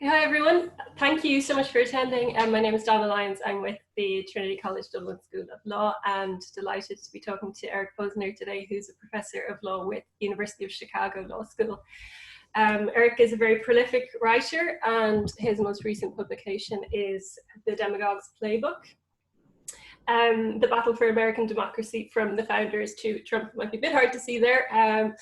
Hi everyone, thank you so much for attending. My name is Donna Lyons. I'm with the Trinity College Dublin School of Law and delighted to be talking to Eric Posner today, who's a professor of law with University of Chicago Law School. Eric is a very prolific writer and his most recent publication is the Demagogues Playbook. The battle for American democracy from the founders to Trump might be a bit hard to see there,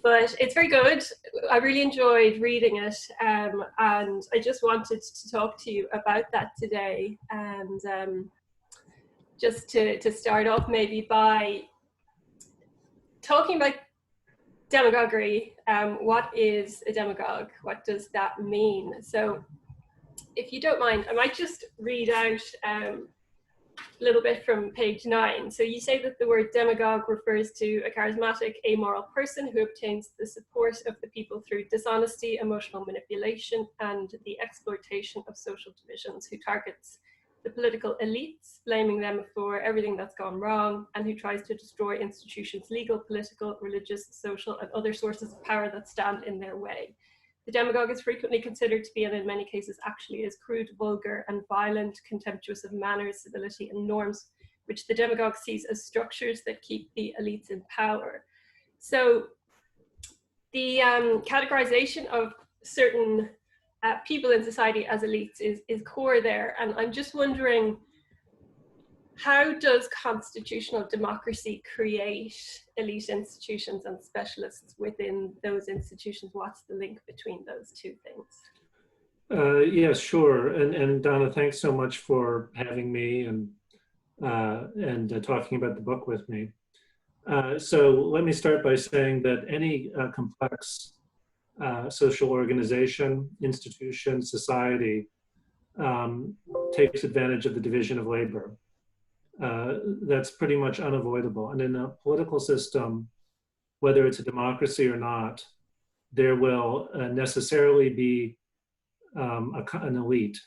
but it's very good. I really enjoyed reading it, and I just wanted to talk to you about that today. And just to start off maybe by talking about demagoguery. What is a demagogue? What does that mean? So if you don't mind, I might just read out a little bit from page 9. So you say that the word demagogue refers to a charismatic, amoral person who obtains the support of the people through dishonesty, emotional manipulation, and the exploitation of social divisions, who targets the political elites, blaming them for everything that's gone wrong, and who tries to destroy institutions, legal, political, religious, social, and other sources of power that stand in their way. The demagogue is frequently considered to be, and in many cases actually is, crude, vulgar, and violent, contemptuous of manners, civility, and norms, which the demagogue sees as structures that keep the elites in power. So the categorization of certain people in society as elites is core there. And I'm just wondering, how does constitutional democracy create elite institutions and specialists within those institutions? What's the link between those two things? Yes, sure. And Donna, thanks so much for having me and talking about the book with me. So let me start by saying that any complex social organization, institution, society takes advantage of the division of labor. That's pretty much unavoidable. And in a political system, whether it's a democracy or not, there will necessarily be an elite.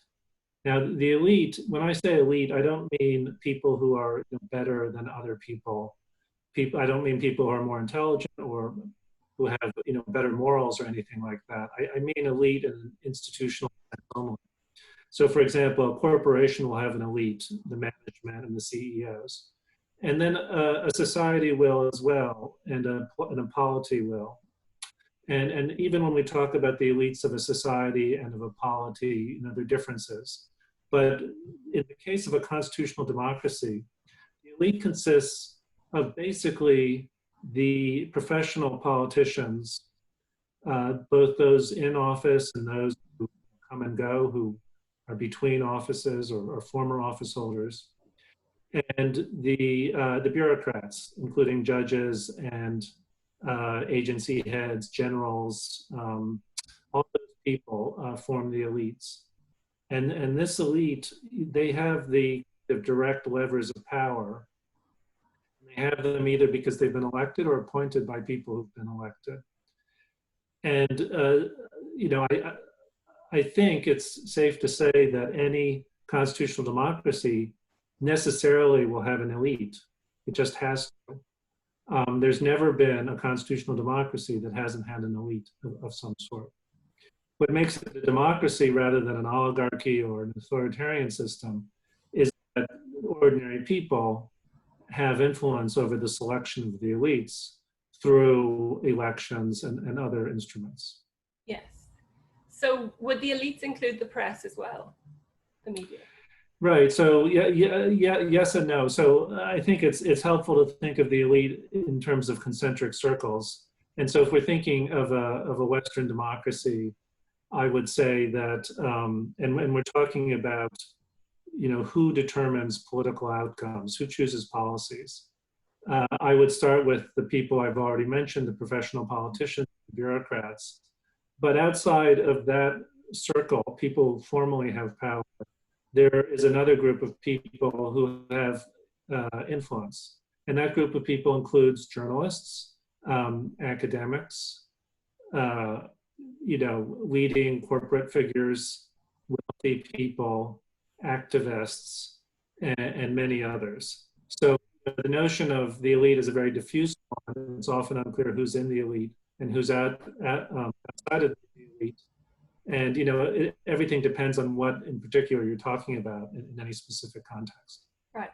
Now, the elite, when I say elite, I don't mean people who are better than other people. I don't mean people who are more intelligent or who have better morals or anything like that. I mean elite in an institutional sense only. So, for example, a corporation will have an elite, the management and the CEOs. And then a society will as well, and a polity will. And even when we talk about the elites of a society and of a polity, there are differences. But in the case of a constitutional democracy, the elite consists of basically the professional politicians, both those in office and those who come and go, who are between offices or former office holders, and the bureaucrats, including judges and agency heads, generals, all those people form the elites. And this elite, they have the direct levers of power. They have them either because they've been elected or appointed by people who've been elected. And, I think it's safe to say that any constitutional democracy necessarily will have an elite. It just has to. There's never been a constitutional democracy that hasn't had an elite of some sort. What makes it a democracy rather than an oligarchy or an authoritarian system is that ordinary people have influence over the selection of the elites through elections and other instruments. Yes. So would the elites include the press as well, the media? Right. So yes and no. So I think it's helpful to think of the elite in terms of concentric circles. And so if we're thinking of a Western democracy, I would say that, and we're talking about, who determines political outcomes, who chooses policies. I would start with the people I've already mentioned, the professional politicians, the bureaucrats. But outside of that circle, people who formally have power, there is another group of people who have influence. And that group of people includes journalists, academics, leading corporate figures, wealthy people, activists, and many others. So the notion of the elite is a very diffuse one. It's often unclear who's in the elite and who's outside of the elite. And everything depends on what in particular you're talking about in any specific context. Right.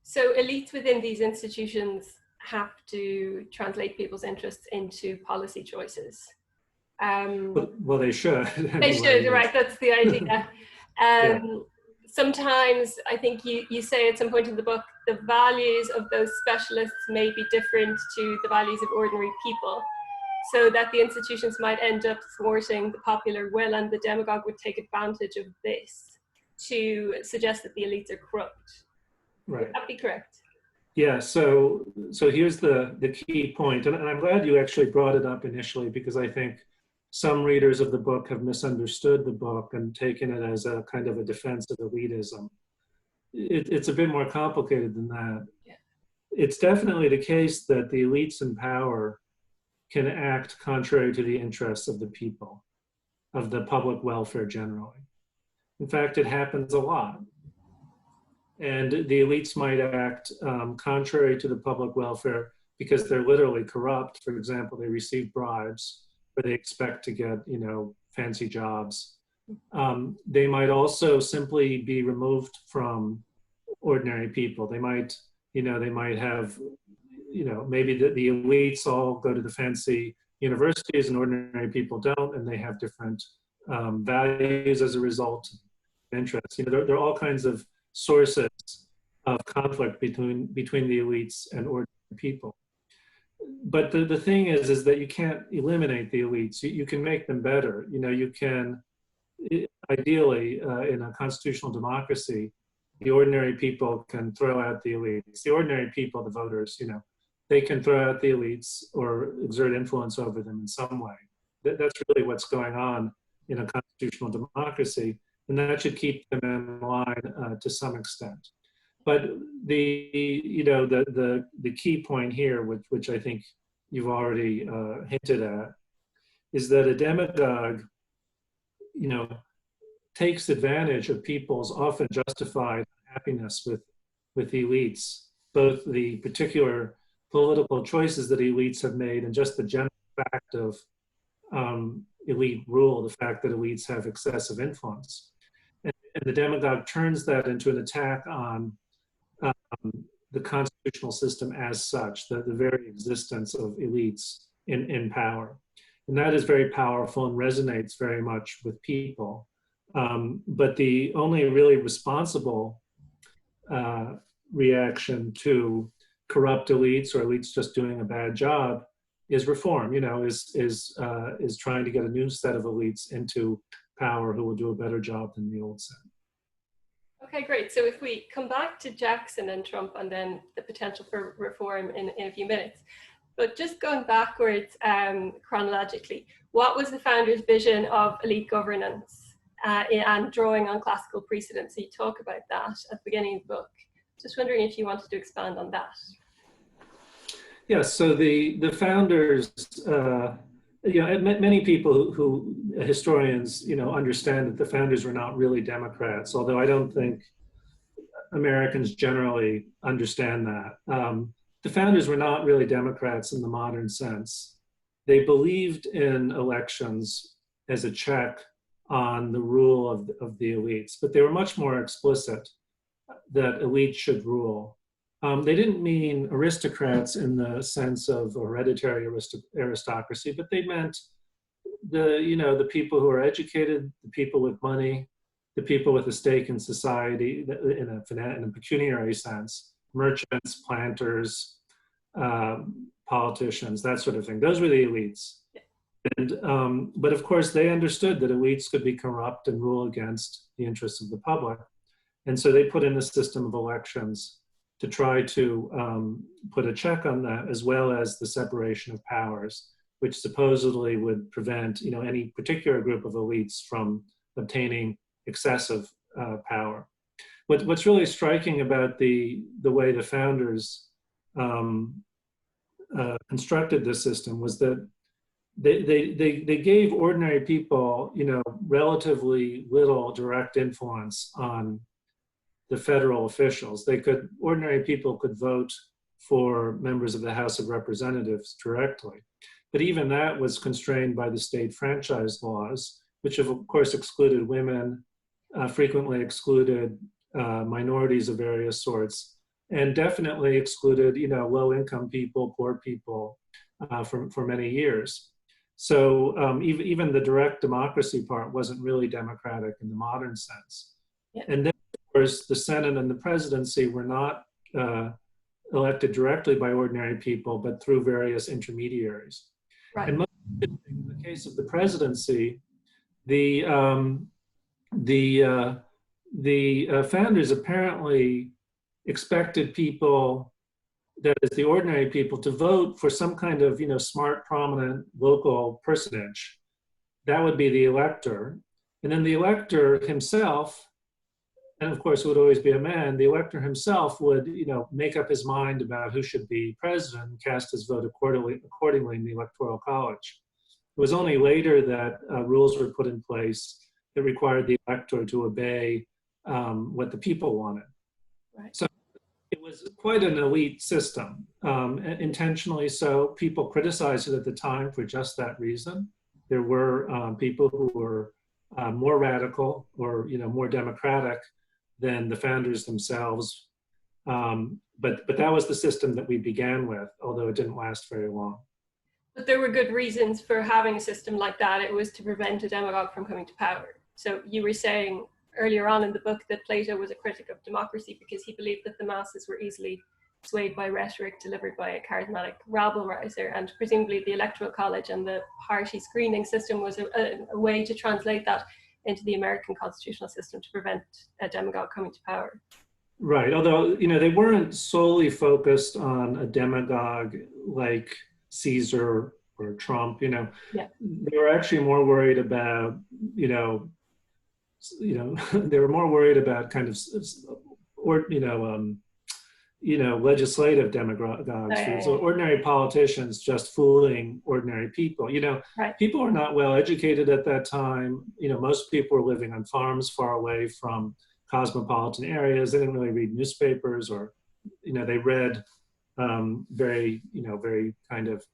So elites within these institutions have to translate people's interests into policy choices. Well, they should. They should, right? That's the idea. Yeah. Sometimes I think you say at some point in the book, the values of those specialists may be different to the values of ordinary people, so that the institutions might end up thwarting the popular will, and the demagogue would take advantage of this to suggest that the elites are corrupt. Right. Would that be correct? Yeah, so here's the key point, and I'm glad you actually brought it up initially, because I think some readers of the book have misunderstood the book and taken it as a kind of a defense of elitism. It's a bit more complicated than that. Yeah. It's definitely the case that the elites in power can act contrary to the interests of the people, of the public welfare generally. In fact, it happens a lot. And the elites might act contrary to the public welfare because they're literally corrupt. For example, they receive bribes, or they expect to get, fancy jobs. They might also simply be removed from ordinary people. They might, have, maybe the elites all go to the fancy universities and ordinary people don't, and they have different values as a result of interests. There are all kinds of sources of conflict between the elites and ordinary people. But the thing is that you can't eliminate the elites. You can make them better. You can, ideally, in a constitutional democracy, the ordinary people can throw out the elites. The ordinary people, the voters, they can throw out the elites or exert influence over them in some way. That's really what's going on in a constitutional democracy, and that should keep them in line to some extent. But the key point here, which I think you've already hinted at, is that a demagogue, takes advantage of people's often justified happiness with elites, both the particular political choices that elites have made and just the general fact of elite rule, the fact that elites have excessive influence. And the demagogue turns that into an attack on the constitutional system as such, the very existence of elites in power. And that is very powerful and resonates very much with people. But the only really responsible reaction to corrupt elites or elites just doing a bad job is reform, is trying to get a new set of elites into power who will do a better job than the old set. Okay, great. So if we come back to Jackson and Trump and then the potential for reform in a few minutes, but just going backwards chronologically, what was the founder's vision of elite governance and drawing on classical precedents? So you talk about that at the beginning of the book. Just wondering if you wanted to expand on that. Yes, so the founders, many people who historians, understand that the founders were not really Democrats, although I don't think Americans generally understand that. The founders were not really Democrats in the modern sense. They believed in elections as a check on the rule of the elites, but they were much more explicit that elites should rule. They didn't mean aristocrats in the sense of hereditary aristocracy, but they meant the people who are educated, the people with money, the people with a stake in society in a pecuniary sense, merchants, planters, politicians, that sort of thing. Those were the elites. And, but of course, they understood that elites could be corrupt and rule against the interests of the public. And so they put in a system of elections to try to put a check on that, as well as the separation of powers, which supposedly would prevent any particular group of elites from obtaining excessive power. What's really striking about the way the founders constructed this system was that they gave ordinary people relatively little direct influence on the federal officials. Ordinary people could vote for members of the House of Representatives directly. But even that was constrained by the state franchise laws, which of course excluded women, frequently excluded minorities of various sorts, and definitely excluded, low-income people, poor people, for many years. So even the direct democracy part wasn't really democratic in the modern sense. Yeah. And then, of course, the Senate and the presidency were not elected directly by ordinary people, but through various intermediaries. Right. And most in the case of the presidency, the founders apparently expected people, that is the ordinary people, to vote for some kind of, smart, prominent local personage. That would be the elector. And then the elector himself, and of course it would always be a man, the elector himself would, make up his mind about who should be president and cast his vote accordingly in the Electoral College. It was only later that rules were put in place that required the elector to obey what the people wanted. Right. So it was quite an elite system, intentionally so. People criticized it at the time for just that reason. There were people who were more radical or more democratic than the founders themselves. But that was the system that we began with, although it didn't last very long. But there were good reasons for having a system like that. It was to prevent a demagogue from coming to power. So you were saying earlier on in the book that Plato was a critic of democracy because he believed that the masses were easily swayed by rhetoric delivered by a charismatic rabble-rouser, and presumably the Electoral College and the party screening system was a way to translate that into the American constitutional system to prevent a demagogue coming to power. Right, although they weren't solely focused on a demagogue like Caesar or Trump. Yeah. They were actually more worried about they were more worried about kind of legislative demagogues, so ordinary politicians just fooling ordinary people. Right. People were not well educated at that time. Most people were living on farms far away from cosmopolitan areas. They didn't really read newspapers, or they read very kind of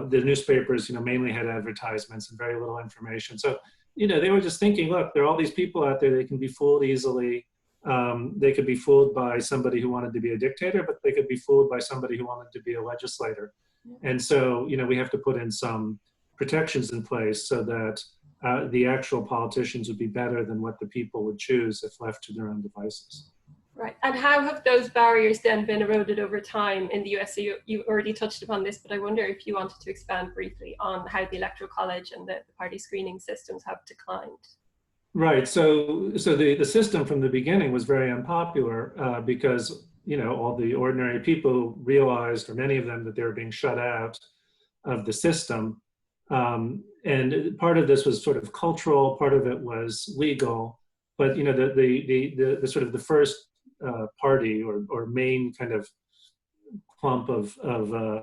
the newspapers mainly had advertisements and very little information. So they were just thinking, look, there are all these people out there, they can be fooled easily. They could be fooled by somebody who wanted to be a dictator, but they could be fooled by somebody who wanted to be a legislator. And so, we have to put in some protections in place so that the actual politicians would be better than what the people would choose if left to their own devices. Right. And how have those barriers then been eroded over time in the US? So you already touched upon this, but I wonder if you wanted to expand briefly on how the Electoral College and the party screening systems have declined. Right. So the system from the beginning was very unpopular because, all the ordinary people realized, or many of them, that they were being shut out of the system. And part of this was sort of cultural, part of it was legal. But, the sort of the first party or main kind of clump of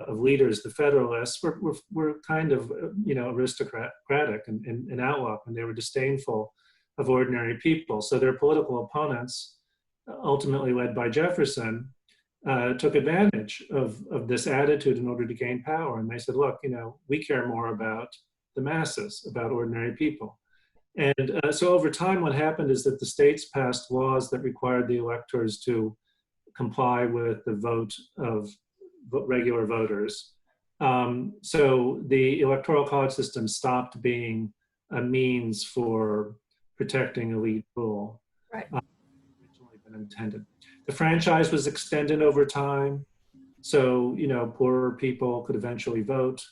leaders, the Federalists, were kind of, aristocratic and outlaw, and they were disdainful of ordinary people. So their political opponents, ultimately led by Jefferson, took advantage of this attitude in order to gain power. And they said, look, we care more about the masses, about ordinary people. And so over time, what happened is that the states passed laws that required the electors to comply with the vote of regular voters. So the Electoral College system stopped being a means for protecting elite rule. Right. Originally been intended. The franchise was extended over time, so poorer people could eventually vote.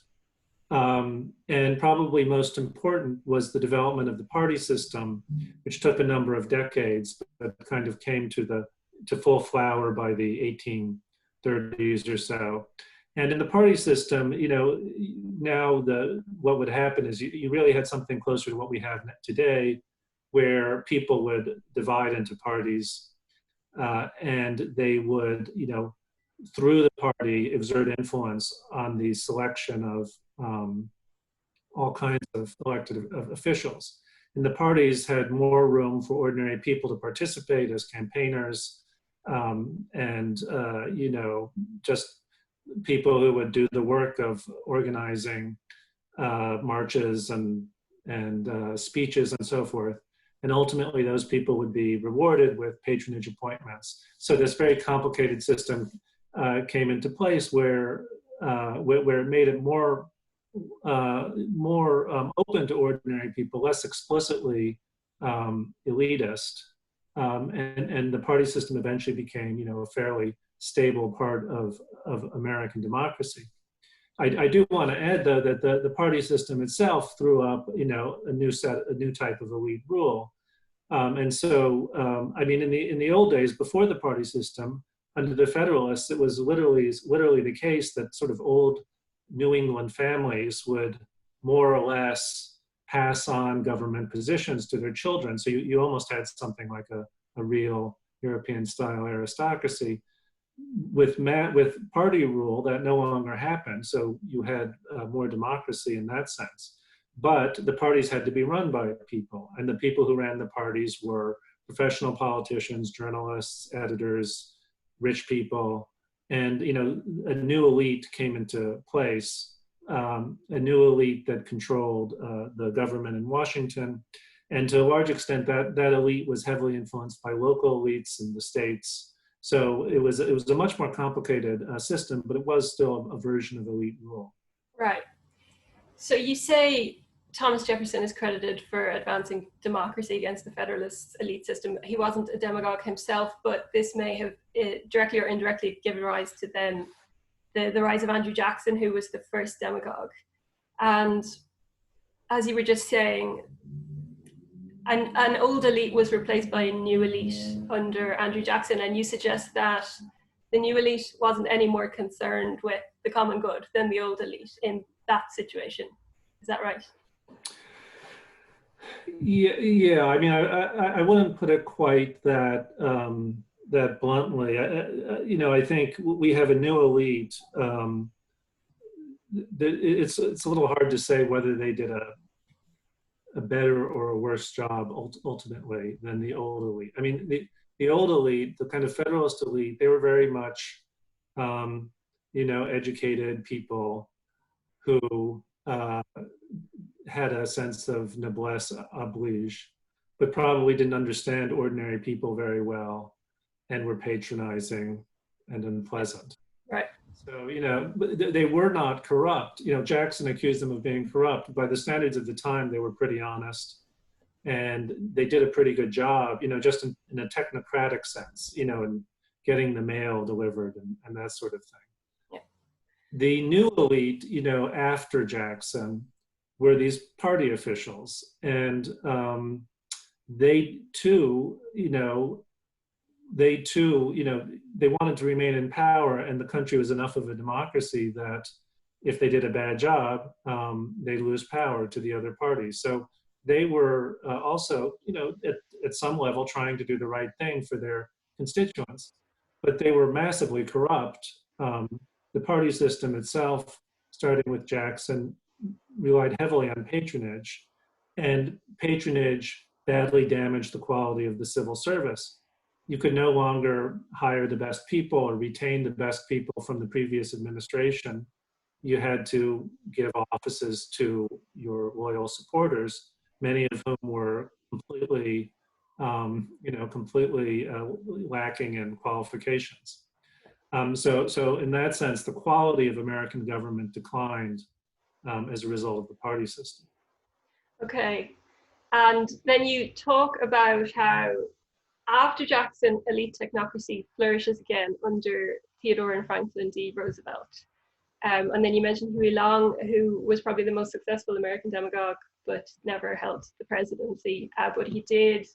And probably most important was the development of the party system, which took a number of decades, but kind of came to full flower by the 1830s or so. And in the party system, now what would happen is you really had something closer to what we have today, where people would divide into parties, and they would, through the party, exert influence on the selection of all kinds of elected officials. And the parties had more room for ordinary people to participate as campaigners, and just people who would do the work of organizing marches and and speeches and so forth. And ultimately, those people would be rewarded with patronage appointments. So this very complicated system came into place where it made it more open to ordinary people, less explicitly elitist, and the party system eventually became, a fairly stable part of American democracy. I do want to add, though, that the party system itself threw up, a new type of elite rule. And so, I mean, in the old days, before the party system, under the Federalists, it was literally the case that sort of old New England families would more or less pass on government positions to their children. So you almost had something like a real European-style aristocracy. With party rule, that no longer happened. So you had more democracy in that sense. But the parties had to be run by people, and the people who ran the parties were professional politicians, journalists, editors, rich people, and a new elite came into place, a new elite that controlled the government in Washington, and to a large extent, that elite was heavily influenced by local elites in the states. So it was a much more complicated system, but it was still a version of elite rule. Right. So you say Thomas Jefferson is credited for advancing democracy against the Federalist elite system. He wasn't a demagogue himself, but this may have directly or indirectly given rise to then the rise of Andrew Jackson, who was the first demagogue. And as you were just saying, an old elite was replaced by a new elite under Andrew Jackson, and you suggest that the new elite wasn't any more concerned with the common good than the old elite in that situation. Is that right? Yeah. I mean, I wouldn't put it quite that that bluntly. I think we have a new elite. It's a little hard to say whether they did a better or a worse job ultimately than the old elite. I mean, the old elite, the kind of Federalist elite, they were very much, educated people who had a sense of noblesse oblige, but probably didn't understand ordinary people very well and were patronizing and unpleasant. Right. So, they were not corrupt. Jackson accused them of being corrupt. By the standards of the time, they were pretty honest. And they did a pretty good job, just in a technocratic sense, in getting the mail delivered and that sort of thing. Yeah. The new elite, after Jackson, were these party officials. And they too, they wanted to remain in power, and the country was enough of a democracy that if they did a bad job, they'd lose power to the other parties. So they were also, at some level trying to do the right thing for their constituents, but they were massively corrupt. The party system itself, starting with Jackson, relied heavily on patronage, and patronage badly damaged the quality of the civil service. You could no longer hire the best people or retain the best people from the previous administration. You had to give offices to your loyal supporters, many of whom were completely lacking in qualifications. So in that sense, the quality of American government declined as a result of the party system. Okay. And then you talk about how after Jackson, elite technocracy flourishes again under Theodore and Franklin D. Roosevelt. And then you mentioned Huey Long, who was probably the most successful American demagogue, but never held the presidency. But he did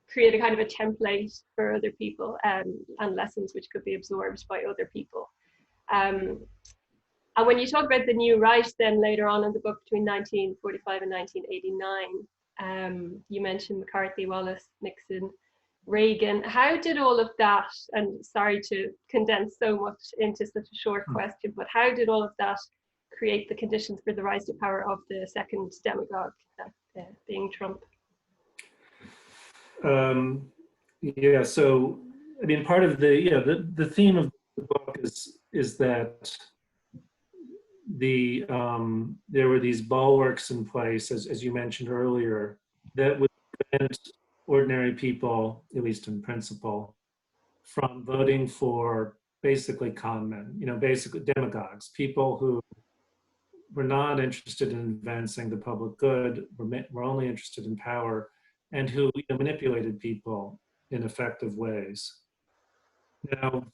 create a kind of a template for other people and lessons which could be absorbed by other people. And when you talk about the new right, then later on in the book between 1945 and 1989, you mentioned McCarthy, Wallace, Nixon, Reagan. How did all of that, and sorry to condense so much into such a short question, but how did all of that create the conditions for the rise to power of the second demagogue, being Trump? Yeah, so I mean, part of the theme of the book is that there were these bulwarks in place, as you mentioned earlier, that would prevent ordinary people, at least in principle, from voting for basically con men, basically demagogues, people who were not interested in advancing the public good, were only interested in power, and who manipulated people in effective ways. Now,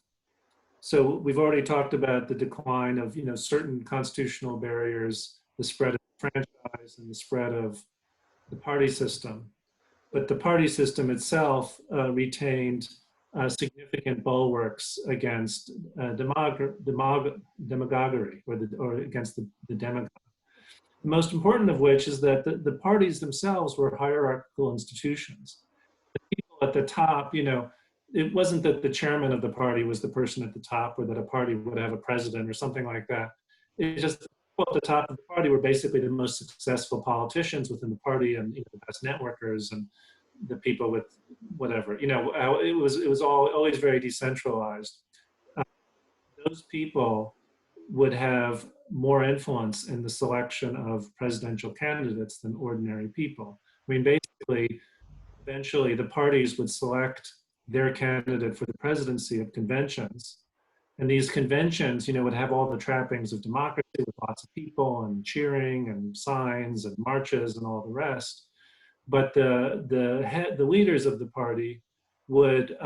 so we've already talked about the decline of certain constitutional barriers, the spread of the franchise, and the spread of the party system. But the party system itself retained significant bulwarks against demagoguery, or against the demagogue. The most important of which is that the parties themselves were hierarchical institutions. The people at the top, it wasn't that the chairman of the party was the person at the top, or that a party would have a president or something like that. It's just the people at the top of the party were basically the most successful politicians within the party, and the best networkers, and the people with whatever. It was always very decentralized. Those people would have more influence in the selection of presidential candidates than ordinary people. I mean, basically, eventually the parties would select their candidate for the presidency at conventions. And these conventions, would have all the trappings of democracy, with lots of people and cheering and signs and marches and all the rest. But the leaders of the party would,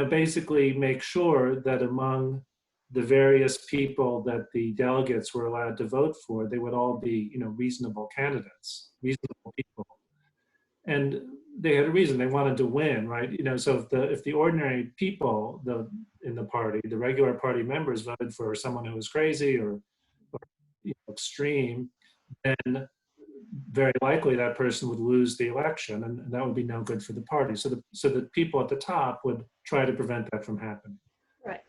basically make sure that among the various people that the delegates were allowed to vote for, they would all be, reasonable candidates, reasonable people. And they had a reason. They wanted to win, right? So if the ordinary people in the party, the regular party members, voted for someone who was crazy or extreme, then very likely that person would lose the election, and that would be no good for the party. So the people at the top would try to prevent that from happening. Right.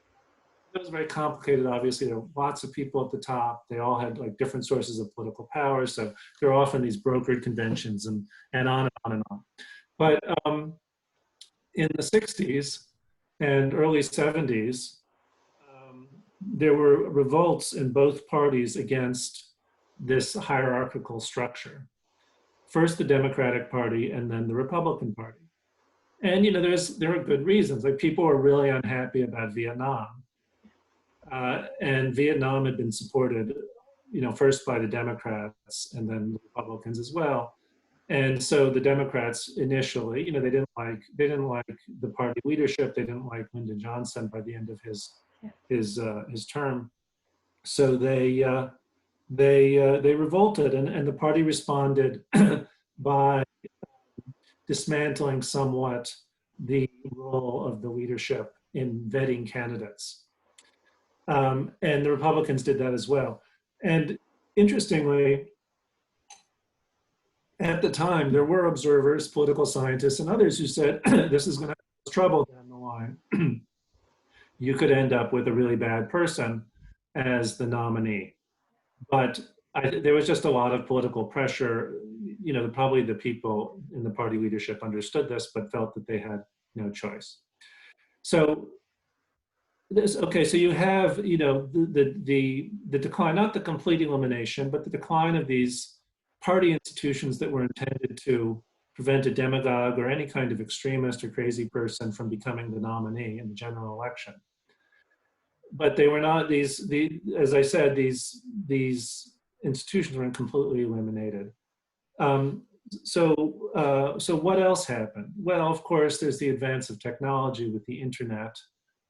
It was very complicated. Obviously, there were lots of people at the top. They all had different sources of political power. So there are often these brokered conventions and on and on and on. But in the 60s and early 70s, there were revolts in both parties against this hierarchical structure. First the Democratic Party, and then the Republican Party. And there are good reasons. People were really unhappy about Vietnam. And Vietnam had been supported, first by the Democrats and then the Republicans as well. And so the Democrats initially, they didn't like the party leadership. They didn't like Lyndon Johnson by the end of his term. So they revolted, and the party responded by dismantling somewhat the role of the leadership in vetting candidates. And the Republicans did that as well. And interestingly, at the time, there were observers, political scientists, and others who said, this is going to cause trouble down the line. You could end up with a really bad person as the nominee. But there was just a lot of political pressure. Probably the people in the party leadership understood this, but felt that they had no choice. So so you have, the decline, not the complete elimination, but the decline of these party institutions that were intended to prevent a demagogue or any kind of extremist or crazy person from becoming the nominee in the general election. But they were not as I said, these institutions weren't completely eliminated. So what else happened? Well, of course, there's the advance of technology with the internet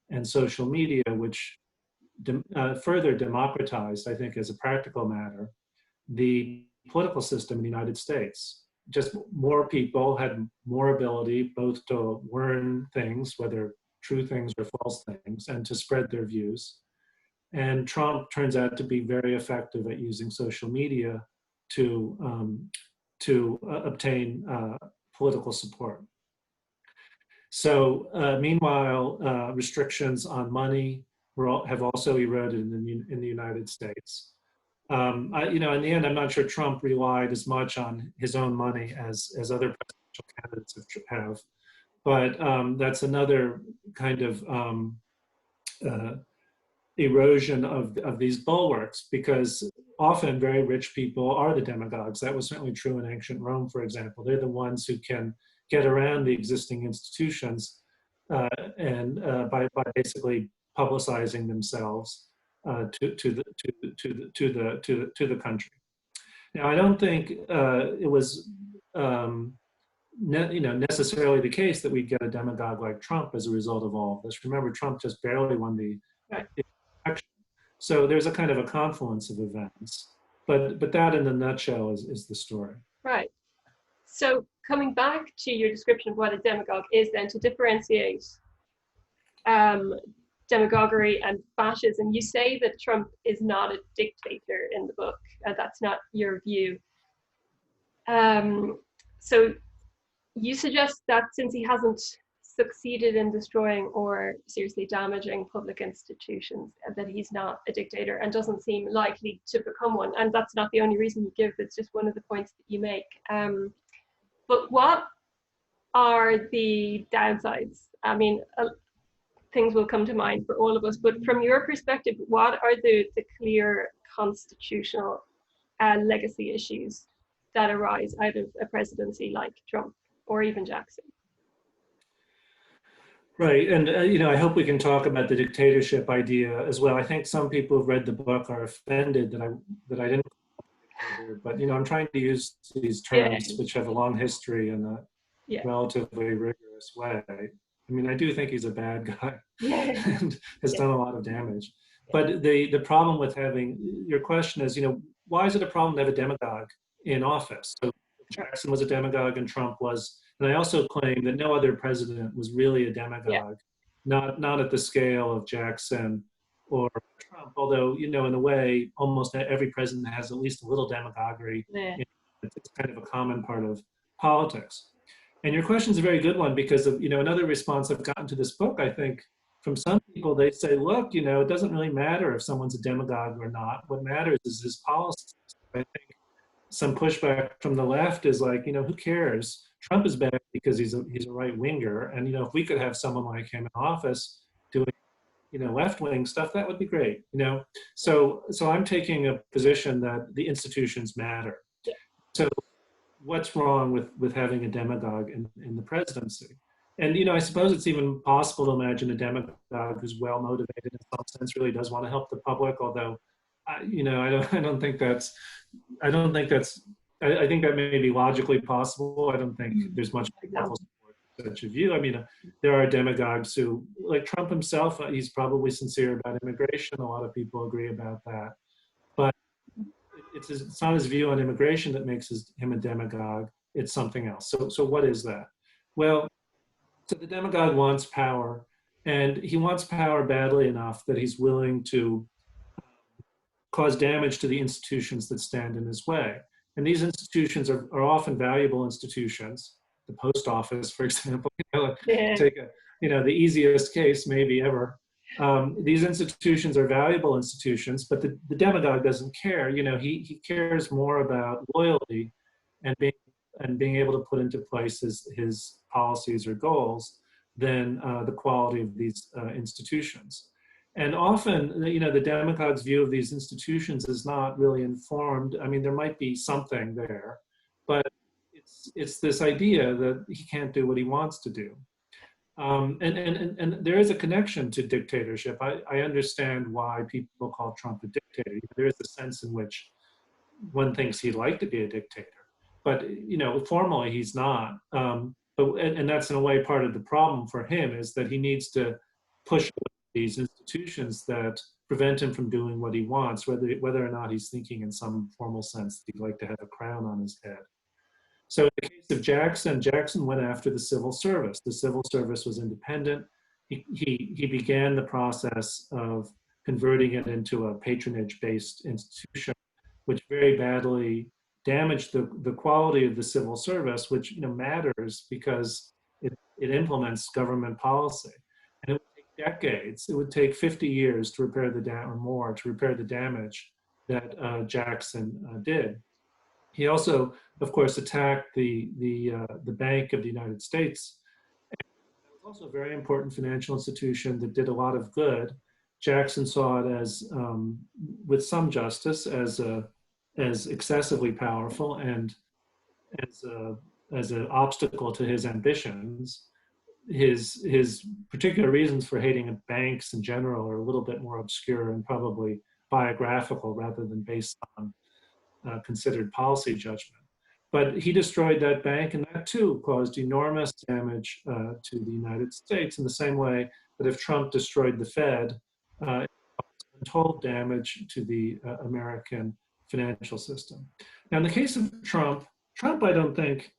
and social media, which further democratized, I think, as a practical matter, the political system in the United States. Just more people had more ability both to learn things, whether true things or false things, and to spread their views. And Trump turns out to be very effective at using social media to obtain political support. So meanwhile, restrictions on money have also eroded in the United States. In the end, I'm not sure Trump relied as much on his own money as other presidential candidates have. But that's another kind of erosion of these bulwarks, because often very rich people are the demagogues. That was certainly true in ancient Rome, for example. They're the ones who can get around the existing institutions and by basically publicizing themselves to the country. Now, I don't think it was necessarily the case that we'd get a demagogue like Trump as a result of all of this. Remember, Trump just barely won the election, so there's a kind of a confluence of events. But that, in a nutshell, is the story. Right. So coming back to your description of what a demagogue is, then, to differentiate demagoguery and fascism, you say that Trump is not a dictator in the book. That's not your view. So you suggest that since he hasn't succeeded in destroying or seriously damaging public institutions, that he's not a dictator and doesn't seem likely to become one. And that's not the only reason you give, it's just one of the points that you make. But what are the downsides? I mean, things will come to mind for all of us, but from your perspective, what are the clear constitutional legacy issues that arise out of a presidency like Trump or even Jackson? Right, and I hope we can talk about the dictatorship idea as well. I think some people who've read the book are offended that I didn't, but I'm trying to use these terms which have a long history in a relatively rigorous way. I mean, I do think he's a bad guy and has done a lot of damage. But the problem with having, your question is, why is it a problem to have a demagogue in office? So Jackson was a demagogue and Trump was, and I also claim that no other president was really a demagogue, not at the scale of Jackson or Trump, although, in a way, almost every president has at least a little demagoguery. It's kind of a common part of politics. And your question is a very good one, because of, another response I've gotten to this book, I think, from some people, they say, look, it doesn't really matter if someone's a demagogue or not. What matters is his policies. I think some pushback from the left is like, who cares? Trump is bad because he's a right-winger. And, if we could have someone like him in office doing, left-wing stuff, that would be great, So I'm taking a position that the institutions matter. So what's wrong with having a demagogue in the presidency? And, I suppose it's even possible to imagine a demagogue who's well motivated in some sense, really does want to help the public, although, I think that may be logically possible. I don't think there's much powerful support for such a view. I mean, there are demagogues who, like Trump himself, he's probably sincere about immigration. A lot of people agree about that. But it's not his view on immigration that makes him a demagogue. It's something else. So what is that? Well, so the demagogue wants power, and he wants power badly enough that he's willing to cause damage to the institutions that stand in his way. And these institutions are often valuable institutions. The post office, for example, take the easiest case maybe ever. These institutions are valuable institutions, but the demagogue doesn't care. He cares more about loyalty and being able to put into place his policies or goals than the quality of these institutions. And often, the demagogue's view of these institutions is not really informed. I mean, there might be something there, but it's this idea that he can't do what he wants to do. And there is a connection to dictatorship. I understand why people call Trump a dictator. There is a sense in which one thinks he'd like to be a dictator, but formally he's not. And that's in a way part of the problem for him, is that he needs to push these institutions that prevent him from doing what he wants, whether or not he's thinking in some formal sense that he'd like to have a crown on his head. So in the case of Jackson went after the civil service. The civil service was independent. He began the process of converting it into a patronage-based institution, which very badly damaged the quality of the civil service, which matters because it implements government policy. And it would take decades. It would take 50 years to repair or more to repair the damage that Jackson did. He also, of course, attacked the Bank of the United States. And it was also a very important financial institution that did a lot of good. Jackson saw it as, with some justice, as excessively powerful and as an obstacle to his ambitions. His particular reasons for hating banks in general are a little bit more obscure and probably biographical rather than based on considered policy judgment. But he destroyed that bank, and that too caused enormous damage to the United States in the same way that if Trump destroyed the Fed, it caused untold damage to the American financial system. Now, in the case of Trump, I don't think,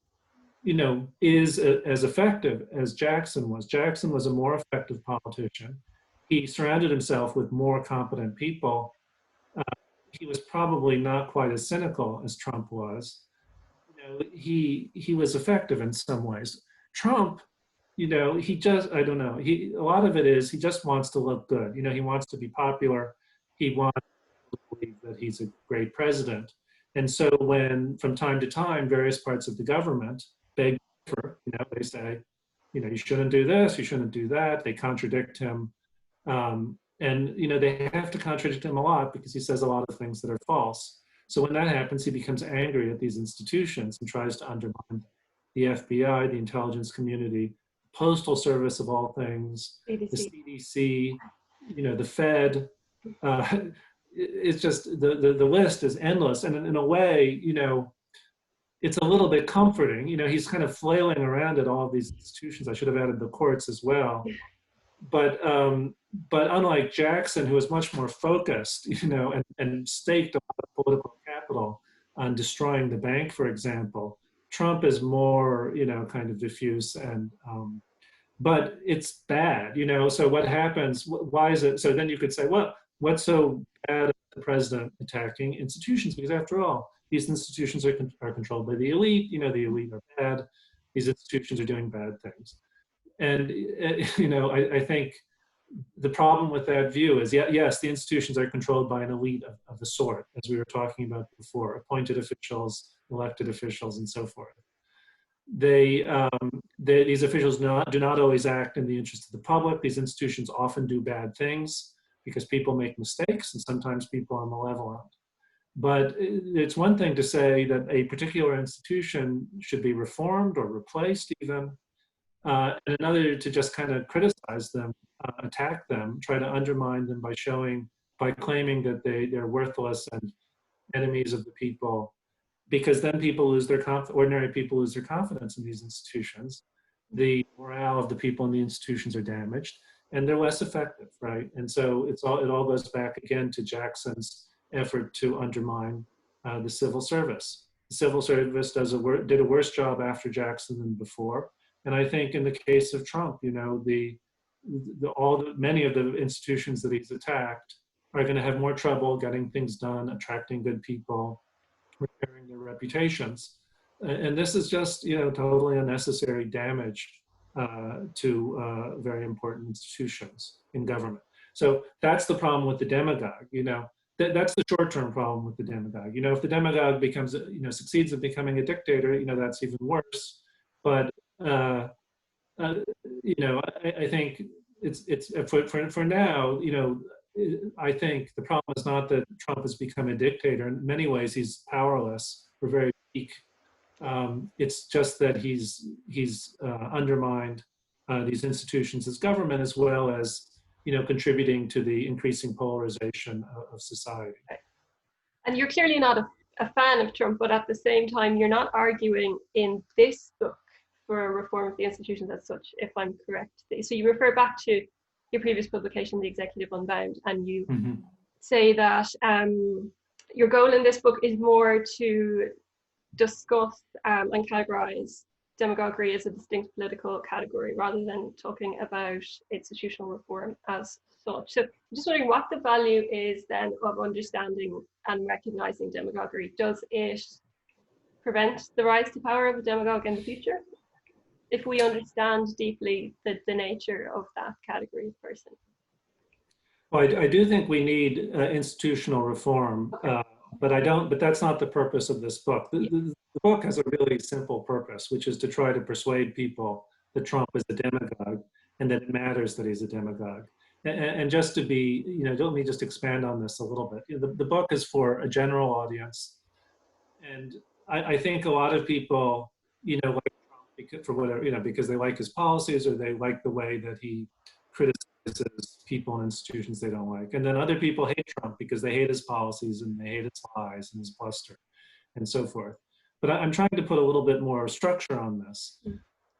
is as effective as Jackson was. Jackson was a more effective politician. He surrounded himself with more competent people. He was probably not quite as cynical as Trump was. He was effective in some ways. Trump, he just, I don't know. A lot of it is he just wants to look good. He wants to be popular. He wants to believe that he's a great president. And so when, from time to time, various parts of the government beg for, they say, you shouldn't do this, you shouldn't do that. They contradict him. And they have to contradict him a lot because he says a lot of things that are false. So when that happens, he becomes angry at these institutions and tries to undermine the FBI, the intelligence community, Postal Service of all things, CDC. The CDC, the Fed. It's just the list is endless. And in a way, it's a little bit comforting. He's kind of flailing around at all of these institutions. I should have added the courts as well. But unlike Jackson, who was much more focused, and staked a lot of political capital on destroying the bank, for example, Trump is more, kind of diffuse and, but it's bad, so what happens, why is it, so then you could say, well, what's so bad about the president attacking institutions? Because after all, these institutions are controlled by the elite, the elite are bad, these institutions are doing bad things. And, I think the problem with that view is, yes, the institutions are controlled by an elite of a sort, as we were talking about before, appointed officials, elected officials, and so forth. These officials do not always act in the interest of the public. These institutions often do bad things because people make mistakes, and sometimes people are malevolent. But it's one thing to say that a particular institution should be reformed or replaced even, and another to just kind of criticize them, attack them, try to undermine them by claiming that they're worthless and enemies of the people, because then ordinary people lose their confidence in these institutions. The morale of the people in the institutions are damaged, and they're less effective, right? And so it all goes back again to Jackson's effort to undermine the civil service. The civil service did a worse job after Jackson than before. And I think in the case of Trump, many of the institutions that he's attacked are going to have more trouble getting things done, attracting good people, repairing their reputations. And this is just, totally unnecessary damage to very important institutions in government. So that's the problem with the demagogue, that's the short-term problem with the demagogue. If the demagogue becomes, succeeds in becoming a dictator, that's even worse. But I think it's for now, I think the problem is not that Trump has become a dictator. In many ways, he's powerless or very weak. It's just that he's undermined these institutions as government, as well as contributing to the increasing polarization of society. And you're clearly not a fan of Trump, but at the same time, you're not arguing in this book for a reform of the institutions as such, if I'm correct. So you refer back to your previous publication, The Executive Unbound, and you say that your goal in this book is more to discuss and categorize demagoguery as a distinct political category rather than talking about institutional reform as such. So I'm just wondering what the value is then of understanding and recognizing demagoguery. Does it prevent the rise to power of a demagogue in the future, if we understand deeply the nature of that category of person? Well, I do think we need institutional reform, but that's not the purpose of this book. The book has a really simple purpose, which is to try to persuade people that Trump is a demagogue and that it matters that he's a demagogue. and just to be, let me just expand on this a little bit. The book is for a general audience, and I think a lot of people, like Trump because, for whatever, because they like his policies or they like the way that he criticizes people and institutions they don't like. And then other people hate Trump because they hate his policies and they hate his lies and his bluster and so forth. But I'm trying to put a little bit more structure on this.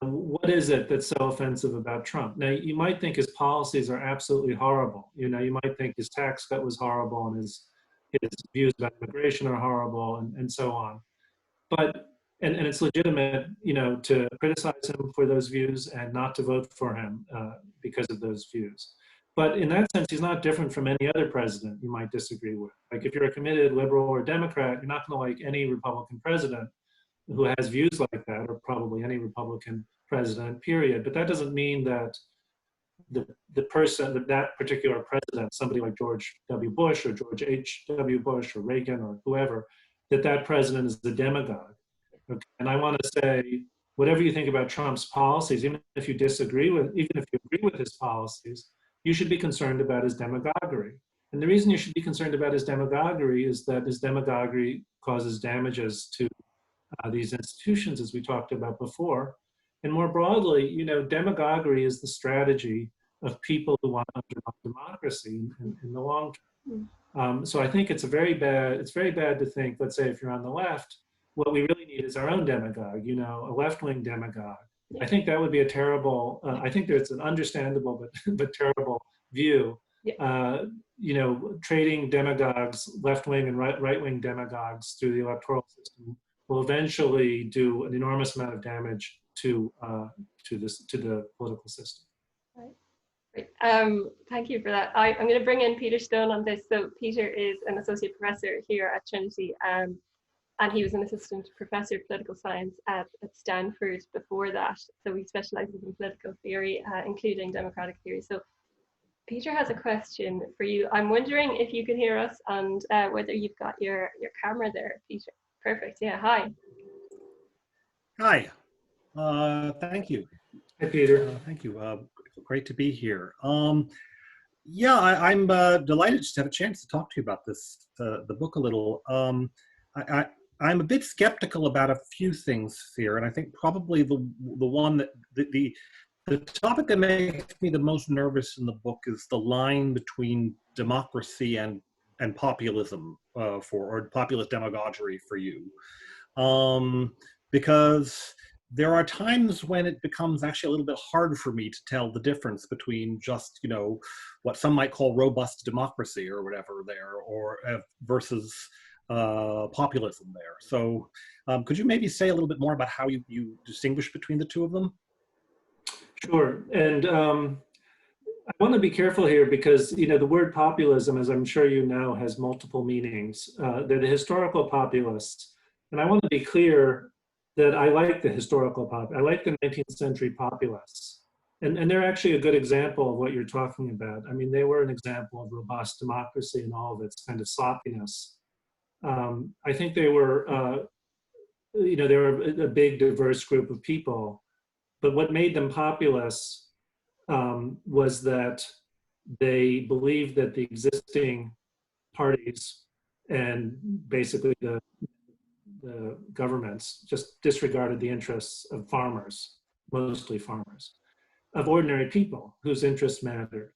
What is it that's so offensive about Trump? Now, you might think his policies are absolutely horrible. You might think his tax cut was horrible and his views about immigration are horrible and so on. But, and it's legitimate, to criticize him for those views and not to vote for him because of those views. But in that sense, he's not different from any other president you might disagree with. Like if you're a committed liberal or Democrat, you're not going to like any Republican president who has views like that, or probably any Republican president, period. But that doesn't mean that the person, that particular president, somebody like George W. Bush or George H.W. Bush or Reagan or whoever, that president is the demagogue. Okay? And I want to say, whatever you think about Trump's policies, even if you agree with his policies, you should be concerned about his demagoguery. And the reason you should be concerned about his demagoguery is that his demagoguery causes damages to these institutions, as we talked about before. And more broadly, demagoguery is the strategy of people who want to undermine democracy in the long term. So I think it's very bad to think, let's say if you're on the left, what we really need is our own demagogue, a left-wing demagogue. I think that would be a terrible, I think there's an understandable but terrible view. Trading demagogues, left-wing and right-wing demagogues through the electoral system will eventually do an enormous amount of damage to the political system. Right. Thank you for that. I'm going to bring in Peter Stone on this. So Peter is an associate professor here at Trinity, and he was an assistant professor of political science at Stanford before that. So he specializes in political theory, including democratic theory. So Peter has a question for you. I'm wondering if you can hear us and whether you've got your camera there, Peter. Perfect. Yeah. Hi. Hi. Thank you. Hi, Peter. Thank you. Great to be here. Yeah, I'm delighted to have a chance to talk to you about this, the book a little. I'm a bit skeptical about a few things here, and I think probably the one that the topic that makes me the most nervous in the book is the line between democracy and populism or populist demagoguery for you, because there are times when it becomes actually a little bit hard for me to tell the difference between just, what some might call robust democracy or whatever there, or versus populism there. So could you maybe say a little bit more about how you distinguish between the two of them? Sure. And I want to be careful here because, the word populism, as I'm sure you know, has multiple meanings. They're the historical populists. And I want to be clear that I like the historical I like the 19th century populists. And they're actually a good example of what you're talking about. I mean, they were an example of robust democracy and all of its kind of sloppiness. I think they were, they were a big, diverse group of people. But what made them populists was that they believed that the existing parties and basically the governments just disregarded the interests of farmers, mostly farmers, of ordinary people whose interests mattered.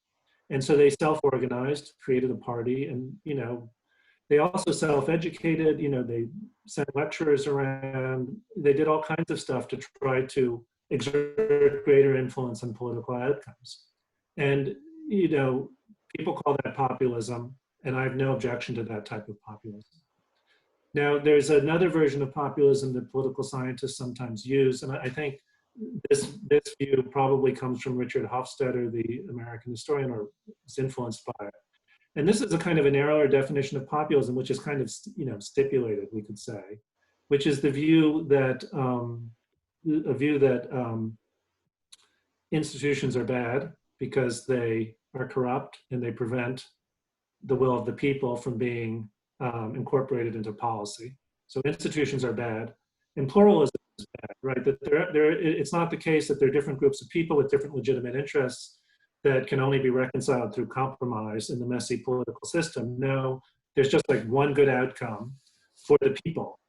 And so they self-organized, created a party, and they also self-educated, they sent lecturers around, they did all kinds of stuff to try to exert greater influence on political outcomes. And, people call that populism, and I have no objection to that type of populism. Now, there's another version of populism that political scientists sometimes use, and I think this view probably comes from Richard Hofstadter, the American historian, or is influenced by it. And this is a kind of a narrower definition of populism, which is kind of, stipulated, we could say, which is the view that institutions are bad because they are corrupt and they prevent the will of the people from being incorporated into policy. So institutions are bad, and pluralism is bad, right? That it's not the case that there are different groups of people with different legitimate interests that can only be reconciled through compromise in the messy political system. No, there's just like one good outcome for the people.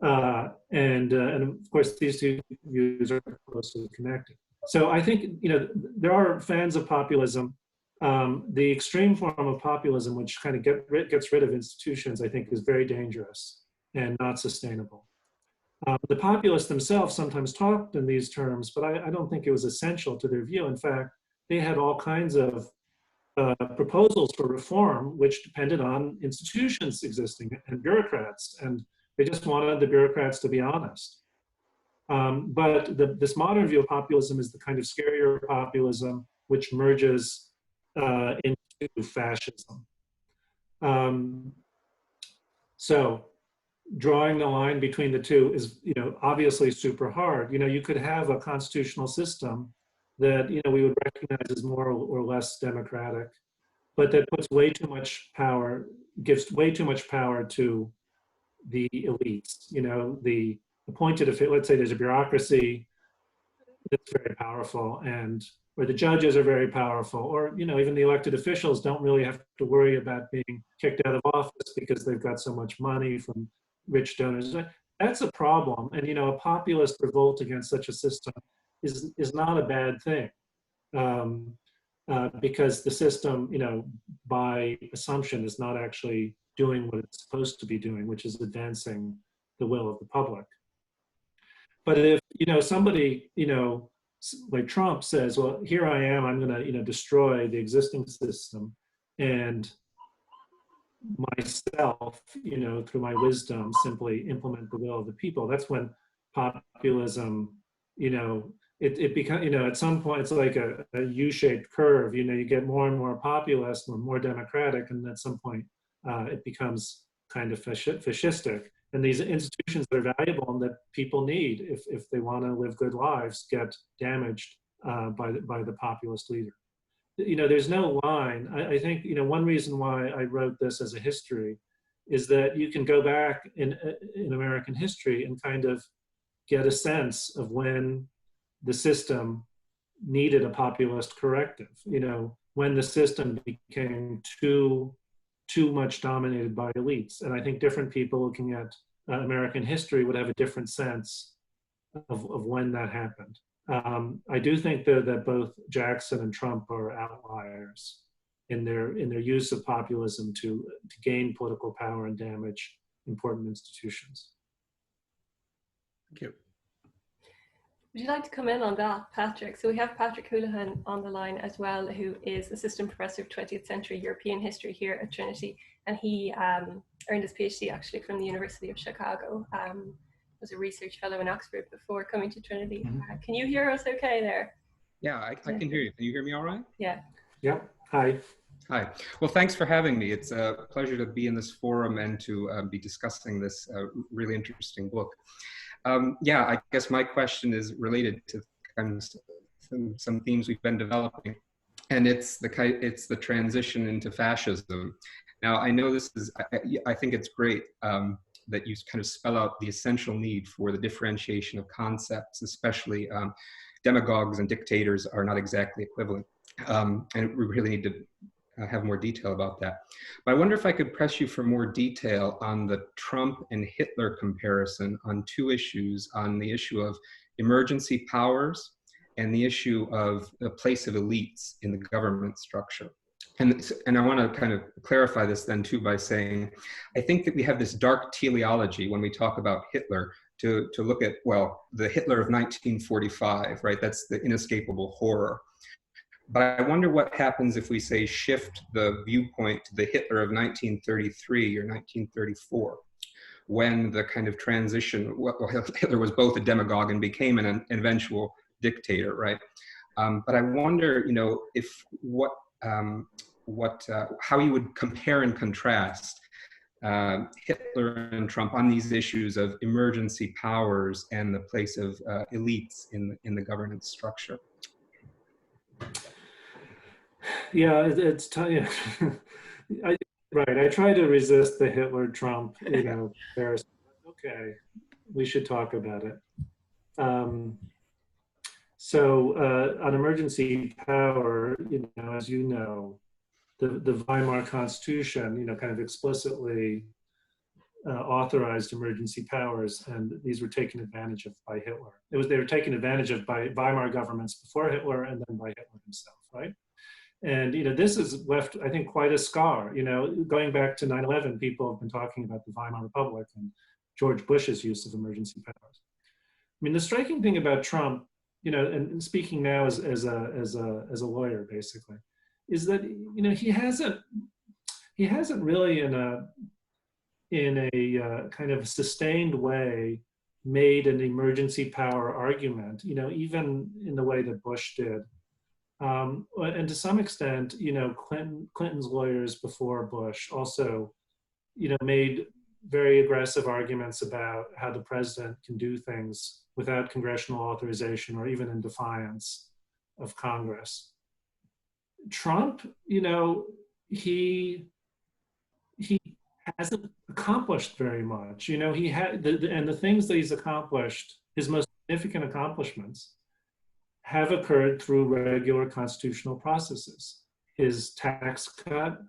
And of course, these two views are closely connected. So I think, there are fans of populism. The extreme form of populism, which kind of gets rid of institutions, I think is very dangerous and not sustainable. The populists themselves sometimes talked in these terms, but I don't think it was essential to their view. In fact, they had all kinds of proposals for reform, which depended on institutions existing and bureaucrats, and they just wanted the bureaucrats to be honest. But this modern view of populism is the kind of scarier populism which merges into fascism. So drawing the line between the two is, obviously super hard. You could have a constitutional system that, we would recognize as more or less democratic, but that puts way too much power, gives way too much power to the elites, the appointed, let's say there's a bureaucracy that's very powerful, or the judges are very powerful, or even the elected officials don't really have to worry about being kicked out of office because they've got so much money from rich donors. That's a problem, and a populist revolt against such a system is not a bad thing, because the system, by assumption, is not actually doing what it's supposed to be doing, which is advancing the will of the public. But if somebody like Trump says, well, here I am, I'm going to destroy the existing system, and myself, through my wisdom, simply implement the will of the people, that's when populism, it becomes, at some point, it's like a U-shaped curve. You get more and more populist, more democratic, and at some point, it becomes kind of fascistic. And these institutions that are valuable and that people need if they want to live good lives get damaged by the populist leader. There's no line. I think one reason why I wrote this as a history is that you can go back in American history and kind of get a sense of when the system needed a populist corrective. When the system became too much dominated by elites. And I think different people looking at American history would have a different sense of when that happened. I do think though that both Jackson and Trump are outliers in their use of populism to gain political power and damage important institutions. Thank you. Would you like to come in on that, Patrick? So we have Patrick Houlihan on the line as well, who is Assistant Professor of 20th Century European History here at Trinity. And he earned his PhD actually from the University of Chicago. Was a research fellow in Oxford before coming to Trinity. Mm-hmm. Can you hear us okay there? Yeah, I can hear you. Can you hear me all right? Yeah. Yeah. Hi. Hi. Well, thanks for having me. It's a pleasure to be in this forum and to be discussing this really interesting book. Yeah, I guess my question is related to kind of some themes we've been developing, and it's the transition into fascism. Now, I know this is, I think it's great that you kind of spell out the essential need for the differentiation of concepts, especially demagogues and dictators are not exactly equivalent, and we really need to have more detail about that. But I wonder if I could press you for more detail on the Trump and Hitler comparison on two issues, on the issue of emergency powers and the issue of the place of elites in the government structure. And I want to kind of clarify this then too by saying, I think that we have this dark teleology when we talk about Hitler to look at, well, the Hitler of 1945, right? That's the inescapable horror. But I wonder what happens if we say shift the viewpoint to the Hitler of 1933 or 1934, when the kind of transition, well, Hitler was both a demagogue and became an eventual dictator, right? But I wonder, if how you would compare and contrast Hitler and Trump on these issues of emergency powers and the place of elites in the governance structure. Yeah, it's yeah. Right. I try to resist the Hitler-Trump, comparison. Okay, we should talk about it. So on emergency power, as you know, the Weimar Constitution, kind of explicitly authorized emergency powers, and these were taken advantage of by Hitler. They were taken advantage of by Weimar governments before Hitler, and then by Hitler himself, right? And this has left, I think, quite a scar. Going back to 9/11, people have been talking about the Weimar Republic and George Bush's use of emergency powers. I mean, the striking thing about Trump, and speaking now as a lawyer, basically, is that he hasn't really in a kind of sustained way made an emergency power argument, even in the way that Bush did. And to some extent, Clinton's lawyers before Bush also, made very aggressive arguments about how the president can do things without congressional authorization or even in defiance of Congress. Trump, he hasn't accomplished very much. He had, and the things that he's accomplished, his most significant accomplishments, have occurred through regular constitutional processes. His tax cut,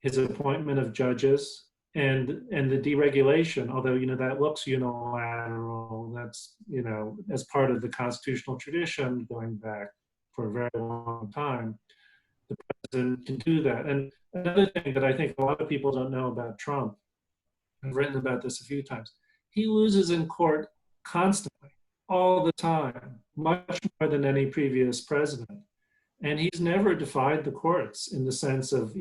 his appointment of judges, and the deregulation, although, that looks unilateral, that's, as part of the constitutional tradition going back for a very long time, the president can do that. And another thing that I think a lot of people don't know about Trump, I've written about this a few times, he loses in court constantly, all the time, much more than any previous president. And he's never defied the courts in the sense of,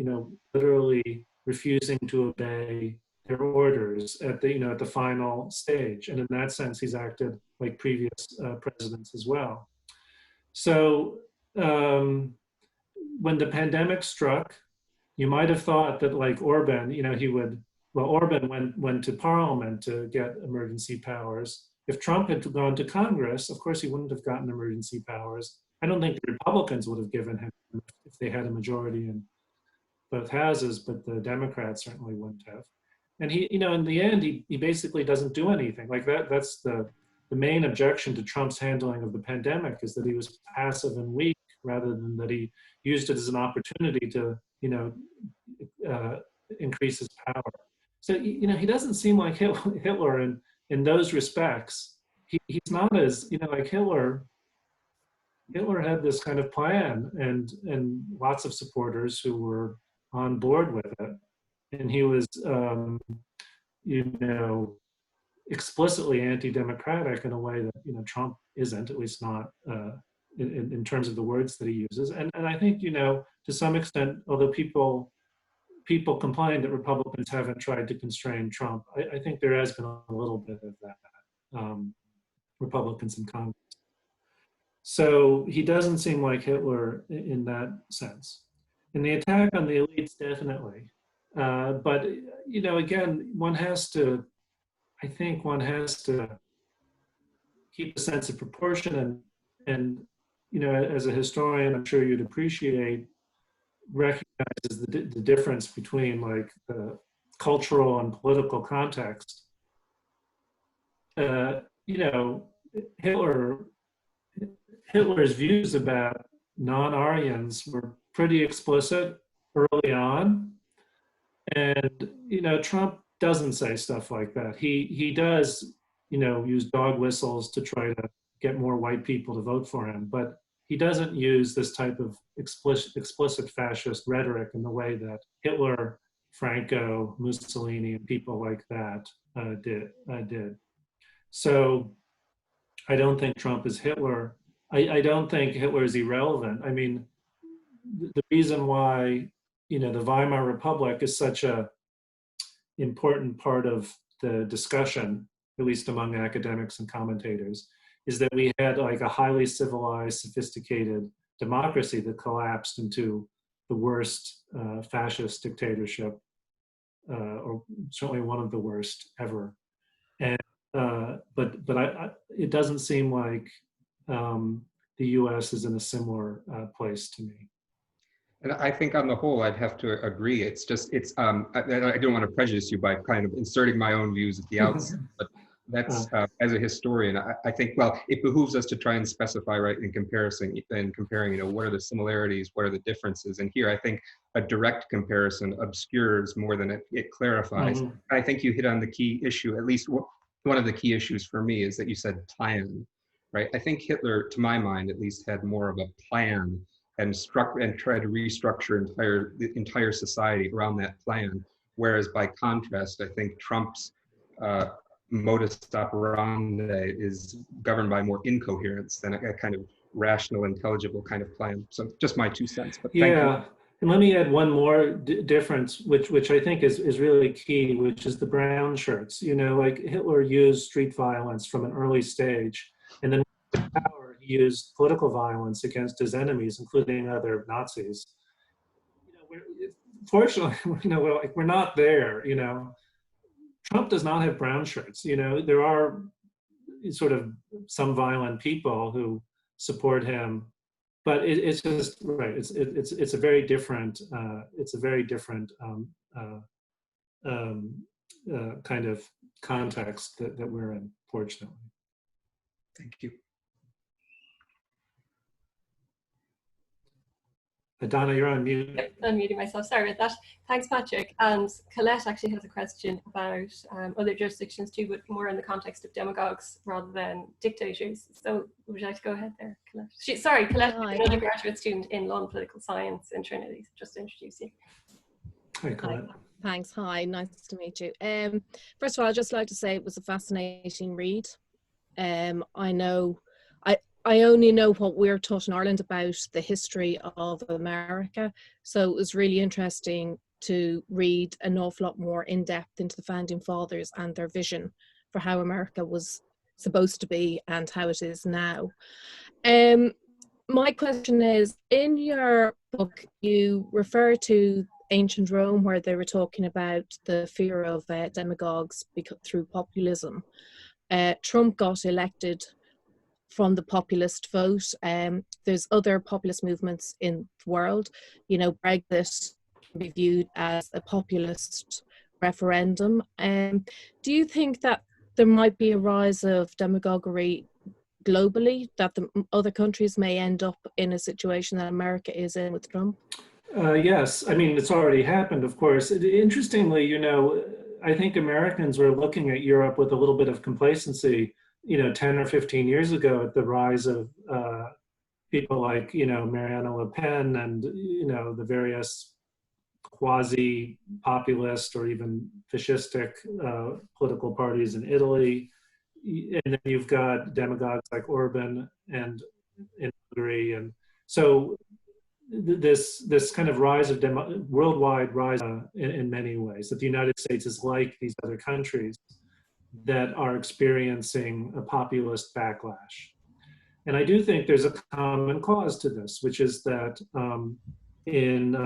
literally refusing to obey their orders at the final stage. And in that sense, he's acted like previous presidents as well. So when the pandemic struck, you might have thought that, like Orban, Orban went to Parliament to get emergency powers. If Trump had gone to Congress, of course he wouldn't have gotten emergency powers. I don't think the Republicans would have given him if they had a majority in both houses, but the Democrats certainly wouldn't have. And he, in the end, he basically doesn't do anything. Like that's the main objection to Trump's handling of the pandemic, is that he was passive and weak rather than that he used it as an opportunity to, increase his power. So, he doesn't seem like Hitler in those respects. He's not as, like Hitler had this kind of plan and lots of supporters who were on board with it. And he was, explicitly anti-democratic in a way that, Trump isn't, at least not in terms of the words that he uses. And I think, to some extent, although people complain that Republicans haven't tried to constrain Trump, I think there has been a little bit of that, Republicans in Congress. So he doesn't seem like Hitler in that sense. In the attack on the elites, definitely. But, again, I think one has to keep a sense of proportion and as a historian, I'm sure you'd appreciate, recognizes the difference between like the cultural and political context. Hitler's views about non-Aryans were pretty explicit early on. And, Trump doesn't say stuff like that. He does, use dog whistles to try to get more white people to vote for him, but he doesn't use this type of explicit fascist rhetoric in the way that Hitler, Franco, Mussolini, and people like that did. So I don't think Trump is Hitler. I don't think Hitler is irrelevant. I mean, the reason why, the Weimar Republic is such a important part of the discussion, at least among academics and commentators, is that we had like a highly civilized, sophisticated democracy that collapsed into the worst fascist dictatorship, or certainly one of the worst ever. And but it doesn't seem like the U.S. is in a similar place to me. And I think on the whole, I'd have to agree. It's just, I don't want to prejudice you by kind of inserting my own views at the outset, but That's as a historian, I think, well, it behooves us to try and specify, right, in comparing, you know, what are the similarities, what are the differences. And here, I think a direct comparison obscures more than it clarifies. I think you hit on the key issue, at least one of the key issues for me is that you said plan, right? I think Hitler, to my mind, at least had more of a plan and tried to restructure the entire society around that plan. Whereas by contrast, I think Trump's modus operandi is governed by more incoherence than a kind of rational, intelligible kind of plan. So just my 2 cents. But thank you. And let me add one more difference, which I think is really key, which is the brown shirts. You know, like Hitler used street violence from an early stage, and then with power, he used political violence against his enemies, including other Nazis. You know, fortunately, you know, we're not there. You know, Trump does not have brown shirts. You know, there are sort of some violent people who support him, but it's just right. It's a very different kind of context that we're in, fortunately. Thank you. Donna, you're on mute. Yep, unmuting myself. Sorry about that. Thanks, Patrick. And Colette actually has a question about other jurisdictions too, but more in the context of demagogues rather than dictators. So would you like to go ahead there, Colette? Colette is another graduate student in law and political science in Trinity. Just to introduce you. Hi, Colette. Hi. Thanks. Hi, nice to meet you. First of all, I'd just like to say it was a fascinating read. I only know what we're taught in Ireland about the history of America. So it was really interesting to read an awful lot more in depth into the founding fathers and their vision for how America was supposed to be and how it is now. My question is, in your book, you refer to ancient Rome, where they were talking about the fear of demagogues through populism. Trump got elected from the populist vote. There's other populist movements in the world. You know, Brexit can be viewed as a populist referendum. Do you think that there might be a rise of demagoguery globally, that the other countries may end up in a situation that America is in with Trump? Yes, I mean, it's already happened, of course. Interestingly, you know, I think Americans were looking at Europe with a little bit of complacency, you know, 10 or 15 years ago at the rise of people like, you know, Marianne Le Pen and, you know, the various quasi-populist or even fascistic political parties in Italy. And then you've got demagogues like Orban and in Hungary. And so this kind of rise of worldwide rise in many ways, that the United States is like these other countries that are experiencing a populist backlash. And I do think there's a common cause to this, which is that in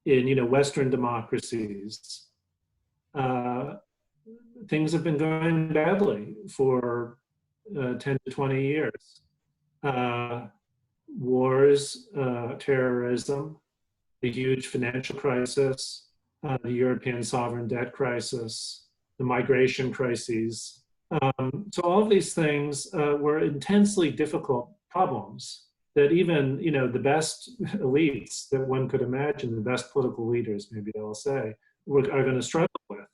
you know, Western democracies, things have been going badly for 10 to 20 years. Wars, terrorism, the huge financial crisis, the European sovereign debt crisis, the migration crises. So all of these things were intensely difficult problems that even, you know, the best elites that one could imagine, the best political leaders, maybe I'll say, are going to struggle with.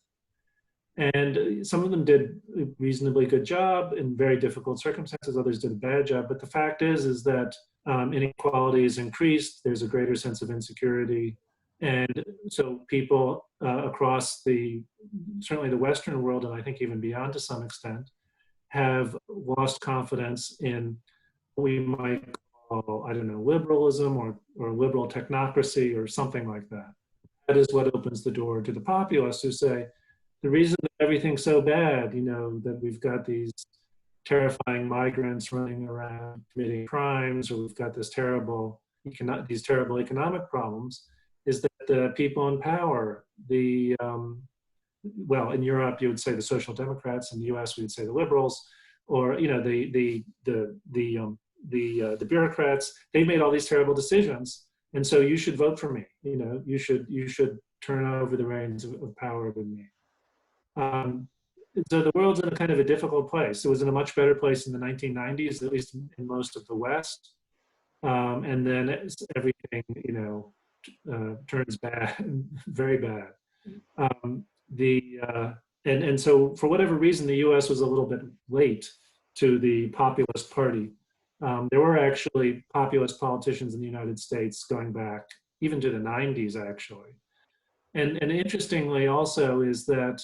And some of them did a reasonably good job in very difficult circumstances, others did a bad job. But the fact is that inequality is increased, there's a greater sense of insecurity. And so people across certainly the Western world, and I think even beyond to some extent, have lost confidence in what we might call, I don't know, liberalism or liberal technocracy or something like that. That is what opens the door to the populists who say, the reason that everything's so bad, you know, that we've got these terrifying migrants running around committing crimes, or we've got these terrible economic problems, is that the people in power, well, in Europe you would say the Social Democrats, in the U.S. we would say the liberals, or you know the bureaucrats. They made all these terrible decisions, and so you should vote for me. You know, you should turn over the reins of power to me. so the world's in a kind of a difficult place. It was in a much better place in the 1990s, at least in most of the West. And then everything, turns bad, very bad. And so for whatever reason, the US was a little bit late to the populist party. There were actually populist politicians in the United States going back even to the 90s, actually. And interestingly also is that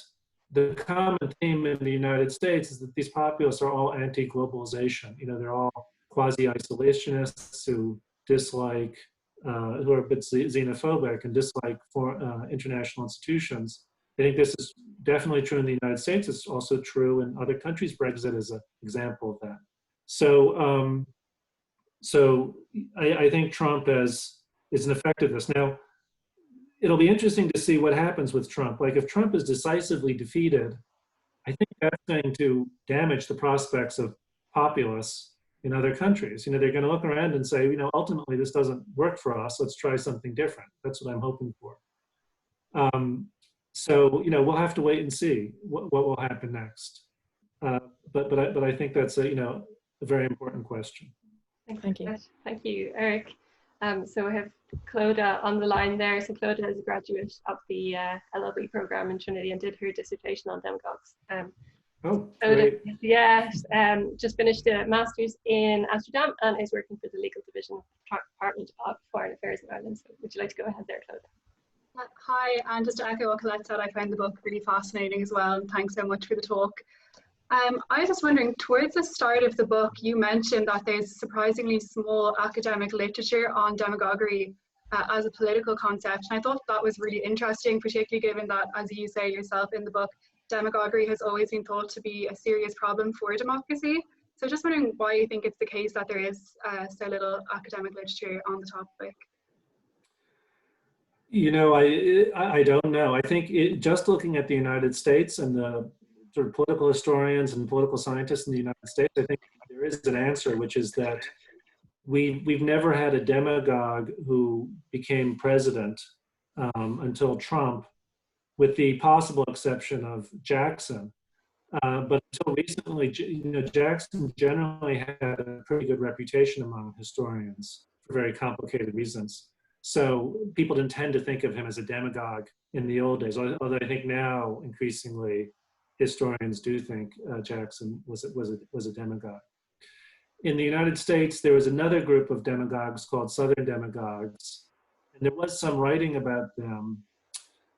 the common theme in the United States is that these populists are all anti-globalization. They're all quasi-isolationists who dislike, who are a bit xenophobic and dislike international institutions. I think this is definitely true in the United States. It's also true in other countries. Brexit is an example of that. So, I think Trump is an effectiveness. Now, it'll be interesting to see what happens with Trump. Like if Trump is decisively defeated, I think that's going to damage the prospects of populists in other countries. They're going to look around and say, ultimately this doesn't work for us. Let's try something different. That's what I'm hoping for. So we'll have to wait and see what will happen next. But I think that's a very important question. Thank you. Thank you, Eric. So we have Clodagh on the line there. So Clodagh is a graduate of the LLB program in Trinity and did her dissertation on demagogues. Oh, great. Yes, just finished a master's in Amsterdam and is working for the legal division of the Department of Foreign Affairs in Ireland. So would you like to go ahead there, Clodagh? Hi, and just to echo what Colette said, I found the book really fascinating as well, and thanks so much for the talk. I was just wondering, towards the start of the book, you mentioned that there's surprisingly small academic literature on demagoguery as a political concept, and I thought that was really interesting, particularly given that, as you say yourself in the book, demagoguery has always been thought to be a serious problem for democracy. So just wondering why you think it's the case that there is so little academic literature on the topic. I don't know. I think just looking at the United States and the sort of political historians and political scientists in the United States, I think there is an answer, which is that we've never had a demagogue who became president until Trump, with the possible exception of Jackson. But until recently, Jackson generally had a pretty good reputation among historians for very complicated reasons. So people didn't tend to think of him as a demagogue in the old days, although I think now increasingly historians do think Jackson was a demagogue. In the United States, there was another group of demagogues called Southern Demagogues, and there was some writing about them.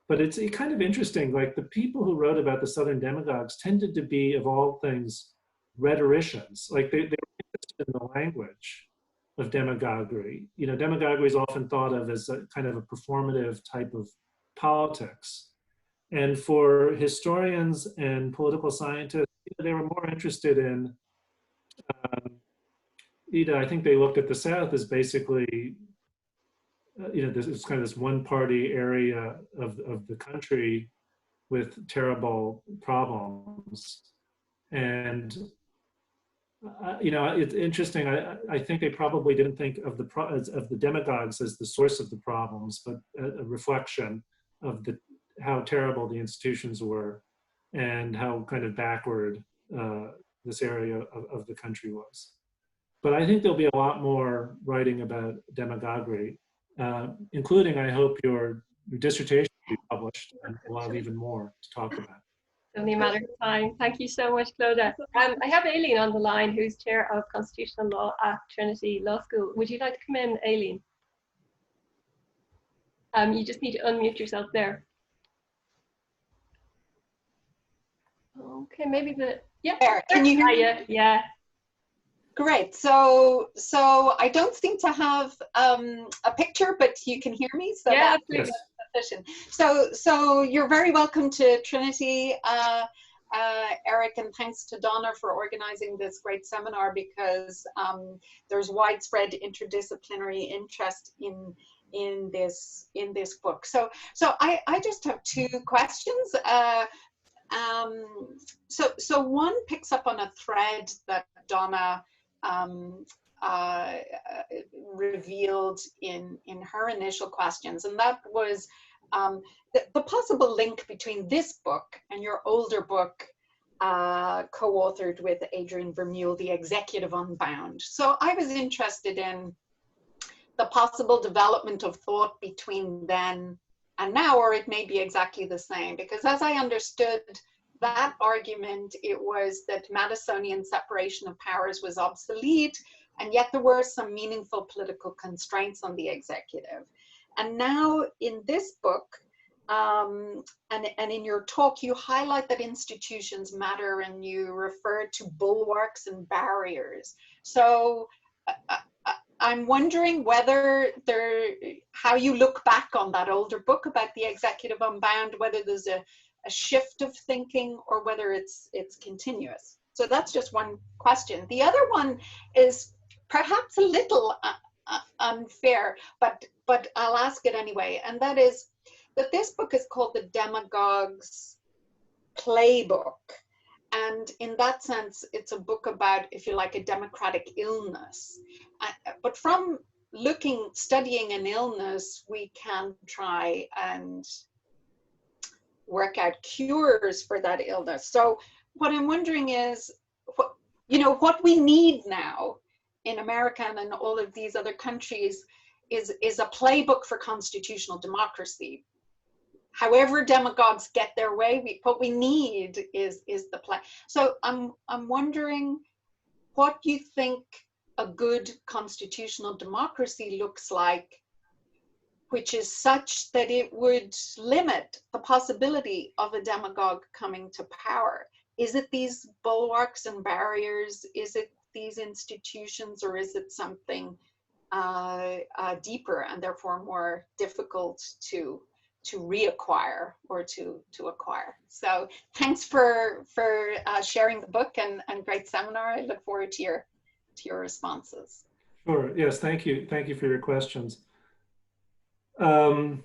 But it's kind of interesting, like the people who wrote about the Southern Demagogues tended to be, of all things, rhetoricians. Like they were interested in the language of demagoguery. Demagoguery is often thought of as a kind of a performative type of politics. And for historians and political scientists, they were more interested in, I think they looked at the South as basically, it's kind of this one-party area of the country with terrible problems. And, it's interesting. I think they probably didn't think of the demagogues as the source of the problems, but a reflection of how terrible the institutions were and how kind of backward this area of the country was. But I think there'll be a lot more writing about demagoguery, including, I hope, your dissertation will be published, and we'll have even more to talk about. It's only a matter of time. Thank you so much, Clodagh. I have Aileen on the line, who's Chair of Constitutional Law at Trinity Law School. Would you like to come in, Aileen? You just need to unmute yourself there. Okay, maybe yeah. There, can you hear me? Yeah. Great. So I don't seem to have a picture, but you can hear me. So yeah, that's sufficient. So you're very welcome to Trinity, Eric, and thanks to Donna for organizing this great seminar, because there's widespread interdisciplinary interest in this book. So I just have two questions. So one picks up on a thread that Donna revealed in her initial questions, and that was the possible link between this book and your older book, co-authored with Adrian Vermeule, The Executive Unbound. So I was interested in the possible development of thought between then and now, or it may be exactly the same, because as I understood that argument, it was that Madisonian separation of powers was obsolete, and yet there were some meaningful political constraints on the executive. And now in this book, and in your talk, you highlight that institutions matter, and you refer to bulwarks and barriers. So I'm wondering whether how you look back on that older book about the Executive Unbound, whether there's a shift of thinking or whether it's continuous. So that's just one question. The other one is perhaps a little unfair, but I'll ask it anyway, and that is that this book is called the Demagogues Playbook. And in that sense, it's a book about, if you like, a democratic illness. But from studying an illness, we can try and work out cures for that illness. So what I'm wondering is, what we need now in America and in all of these other countries is a playbook for constitutional democracy. However demagogues get their way, what we need is the play. So I'm wondering what you think a good constitutional democracy looks like, which is such that it would limit the possibility of a demagogue coming to power. Is it these bulwarks and barriers? Is it these institutions, or is it something deeper and therefore more difficult to reacquire or to acquire? So thanks for sharing the book and great seminar. I look forward to your responses. Sure. Yes. Thank you. Thank you for your questions. Let's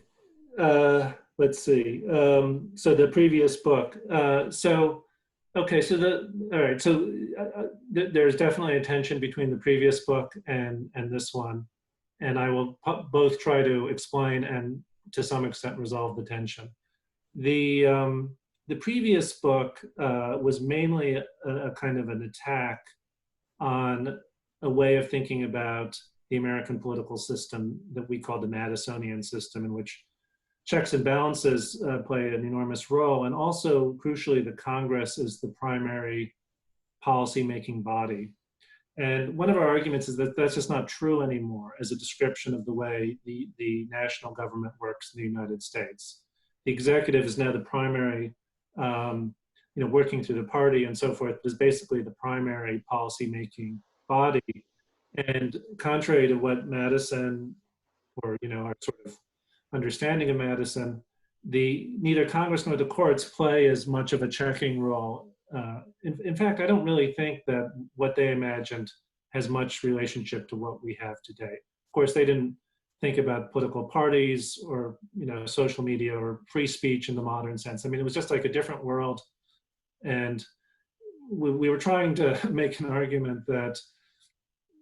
see. So the previous book. Okay. All right. So there's definitely a tension between the previous book and this one, and I will both try to explain and to some extent resolve the tension. The previous book was mainly a kind of an attack on a way of thinking about the American political system that we call the Madisonian system, in which checks and balances play an enormous role, and also crucially the Congress is the primary policy-making body. And one of our arguments is that that's just not true anymore as a description of the way the national government works in the United States. The executive is now the primary, working through the party and so forth, is basically the primary policy-making body. And contrary to what Madison, or our sort of understanding of Madison, neither Congress nor the courts play as much of a checking role. In fact, I don't really think that what they imagined has much relationship to what we have today. Of course, they didn't think about political parties or social media or free speech in the modern sense. I mean, it was just like a different world. And we were trying to make an argument that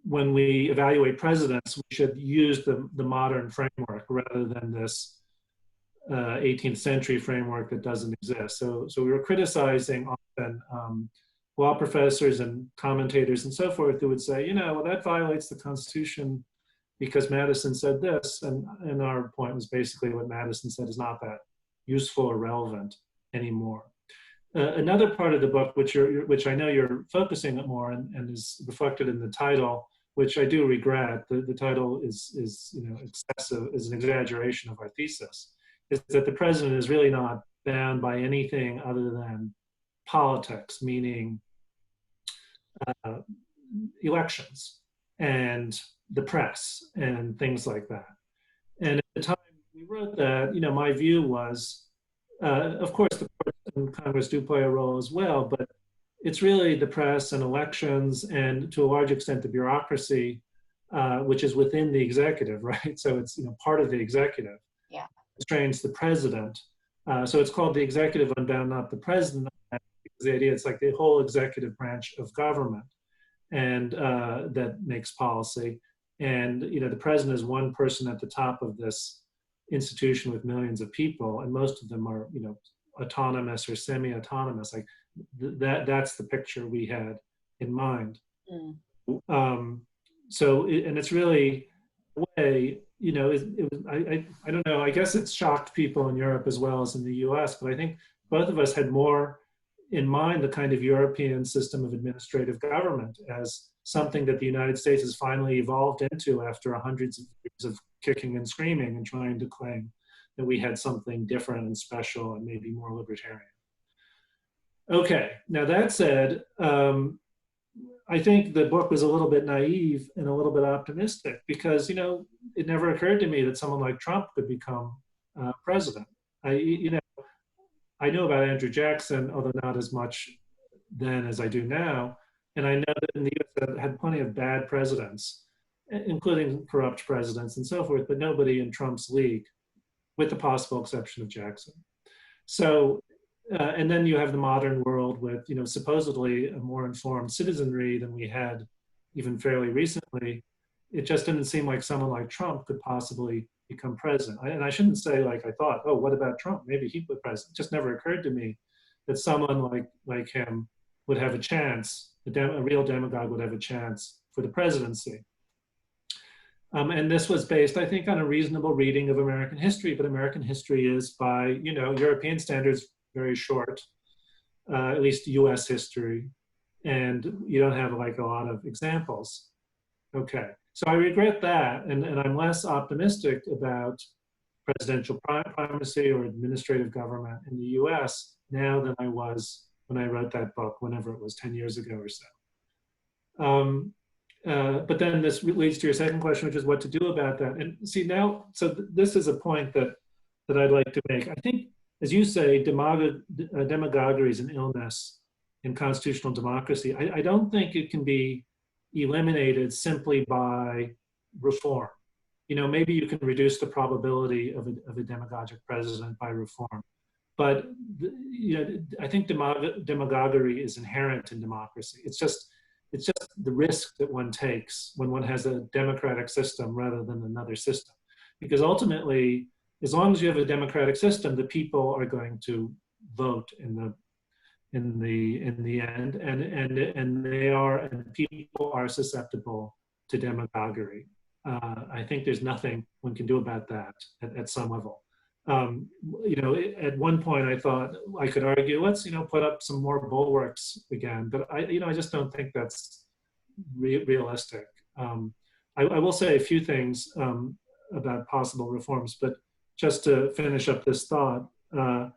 when we evaluate presidents, we should use the modern framework rather than this 18th century framework that doesn't exist. So we were criticizing often law professors and commentators and so forth who would say, well, that violates the Constitution because Madison said this. And our point was basically what Madison said is not that useful or relevant anymore. Another part of the book, which I know you're focusing on more and is reflected in the title, which I do regret, the title is excessive, is an exaggeration of our thesis, is that the president is really not bound by anything other than politics, meaning elections and the press and things like that. And at the time we wrote that, my view was, of course, the courts and Congress do play a role as well, but it's really the press and elections and to a large extent the bureaucracy, which is within the executive, right? So it's part of the executive. Yeah. Constrains the president. So it's called the executive unbound, not the president. The idea it's like the whole executive branch of government, and that makes policy. And the president is one person at the top of this institution with millions of people, and most of them are autonomous or semi-autonomous. Like that's the picture we had in mind. And it's really a way, you know, I don't know, I guess it's shocked people in Europe as well as in the US, but I think both of us had more in mind the kind of European system of administrative government as something that the United States has finally evolved into after hundreds of years of kicking and screaming and trying to claim that we had something different and special and maybe more libertarian. Okay, now that said, I think the book was a little bit naive and a little bit optimistic because, you know, it never occurred to me that someone like Trump could become president. I know about Andrew Jackson, although not as much then as I do now. And I know that in the US had plenty of bad presidents, including corrupt presidents and so forth, but nobody in Trump's league, with the possible exception of Jackson. So, and then you have the modern world with, you know, supposedly a more informed citizenry than we had even fairly recently. It just didn't seem like someone like Trump could possibly become president. And I shouldn't say like I thought, oh, what about Trump? Maybe he would president. It just never occurred to me that someone like him would have a chance, a real demagogue would have a chance for the presidency. And this was based, I think, on a reasonable reading of American history, but American history is by, you know, European standards, very short, at least US history, and you don't have like a lot of examples. Okay, so I regret that, and I'm less optimistic about presidential primacy or administrative government in the US now than I was when I wrote that book, whenever it was 10 years ago or so. But then this leads to your second question, which is what to do about that. And see now, so this is a point that I'd like to make. I think, as you say, demagoguery is an illness in constitutional democracy. I don't think it can be eliminated simply by reform. You know, maybe you can reduce the probability of a demagogic president by reform. But you know, I think demagoguery is inherent in democracy. It's just the risk that one takes when one has a democratic system rather than another system. Because ultimately, as long as you have a democratic system, the people are going to vote in the end, and people are susceptible to demagoguery. I think there's nothing one can do about that at some level. You know, at one point I thought I could argue, let's, you know, put up some more bulwarks again, but I just don't think that's realistic. I will say a few things about possible reforms, but just to finish up this thought, the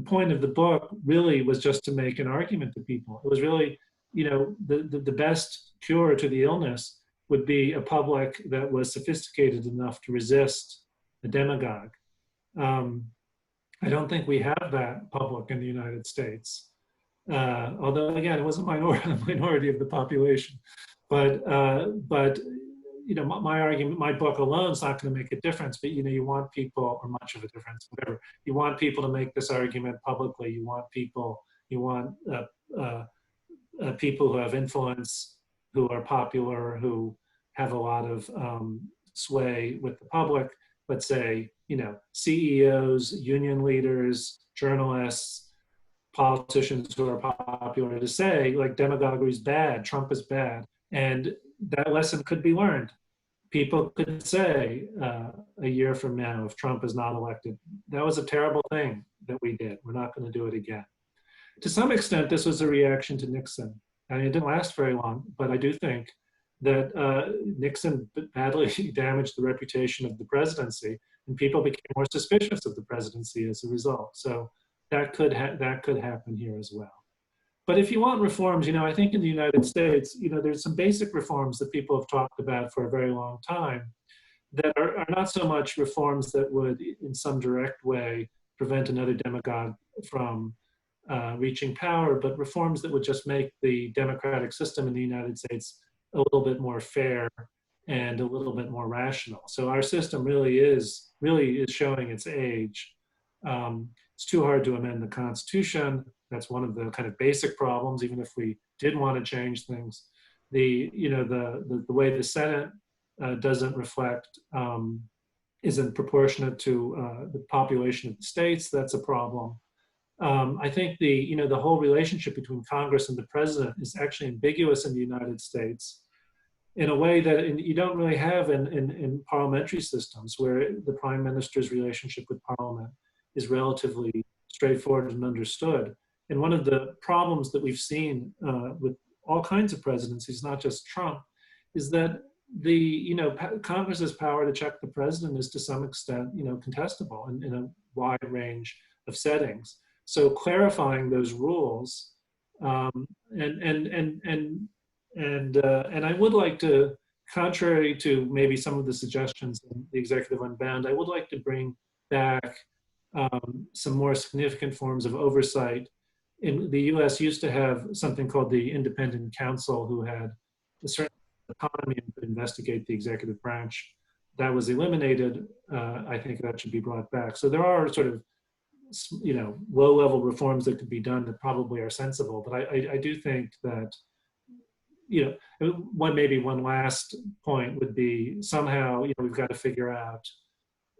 point of the book really was just to make an argument to people. It was really, you know, the best cure to the illness would be a public that was sophisticated enough to resist a demagogue. I don't think we have that public in the United States. Although again, it was a minority of the population. But you know, my argument, my book alone is not going to make a difference. But you know, you want people, or much of a difference, whatever. You want people to make this argument publicly. You want people who have influence, who are popular, who have a lot of sway with the public. Let's say, you know, CEOs, union leaders, journalists, politicians who are popular to say, like, demagoguery is bad, Trump is bad. And that lesson could be learned. People could say a year from now, if Trump is not elected, that was a terrible thing that we did. We're not going to do it again. To some extent, this was a reaction to Nixon. I mean, it didn't last very long, but I do think that Nixon badly damaged the reputation of the presidency, and people became more suspicious of the presidency as a result. So that could happen here as well. But if you want reforms, you know, I think in the United States, you know, there's some basic reforms that people have talked about for a very long time that are not so much reforms that would, in some direct way, prevent another demagogue from reaching power, but reforms that would just make the democratic system in the United States a little bit more fair and a little bit more rational. So our system really is showing its age. It's too hard to amend the Constitution. That's one of the kind of basic problems, even if we did want to change things. The way the Senate doesn't reflect, isn't proportionate to the population of the states, that's a problem. I think the whole relationship between Congress and the president is actually ambiguous in the United States in a way that you don't really have in parliamentary systems, where the prime minister's relationship with parliament is relatively straightforward and understood. And one of the problems that we've seen with all kinds of presidencies, not just Trump, is that Congress's power to check the president is to some extent contestable in a wide range of settings. So clarifying those rules, and I would like to, contrary to maybe some of the suggestions in the Executive Unbound, I would like to bring back some more significant forms of oversight. In the US used to have something called the Independent Counsel, who had a certain autonomy and could investigate the executive branch. That was eliminated. I think that should be brought back. So there are sort of low-level reforms that could be done that probably are sensible. But I do think that one last point would be somehow we've got to figure out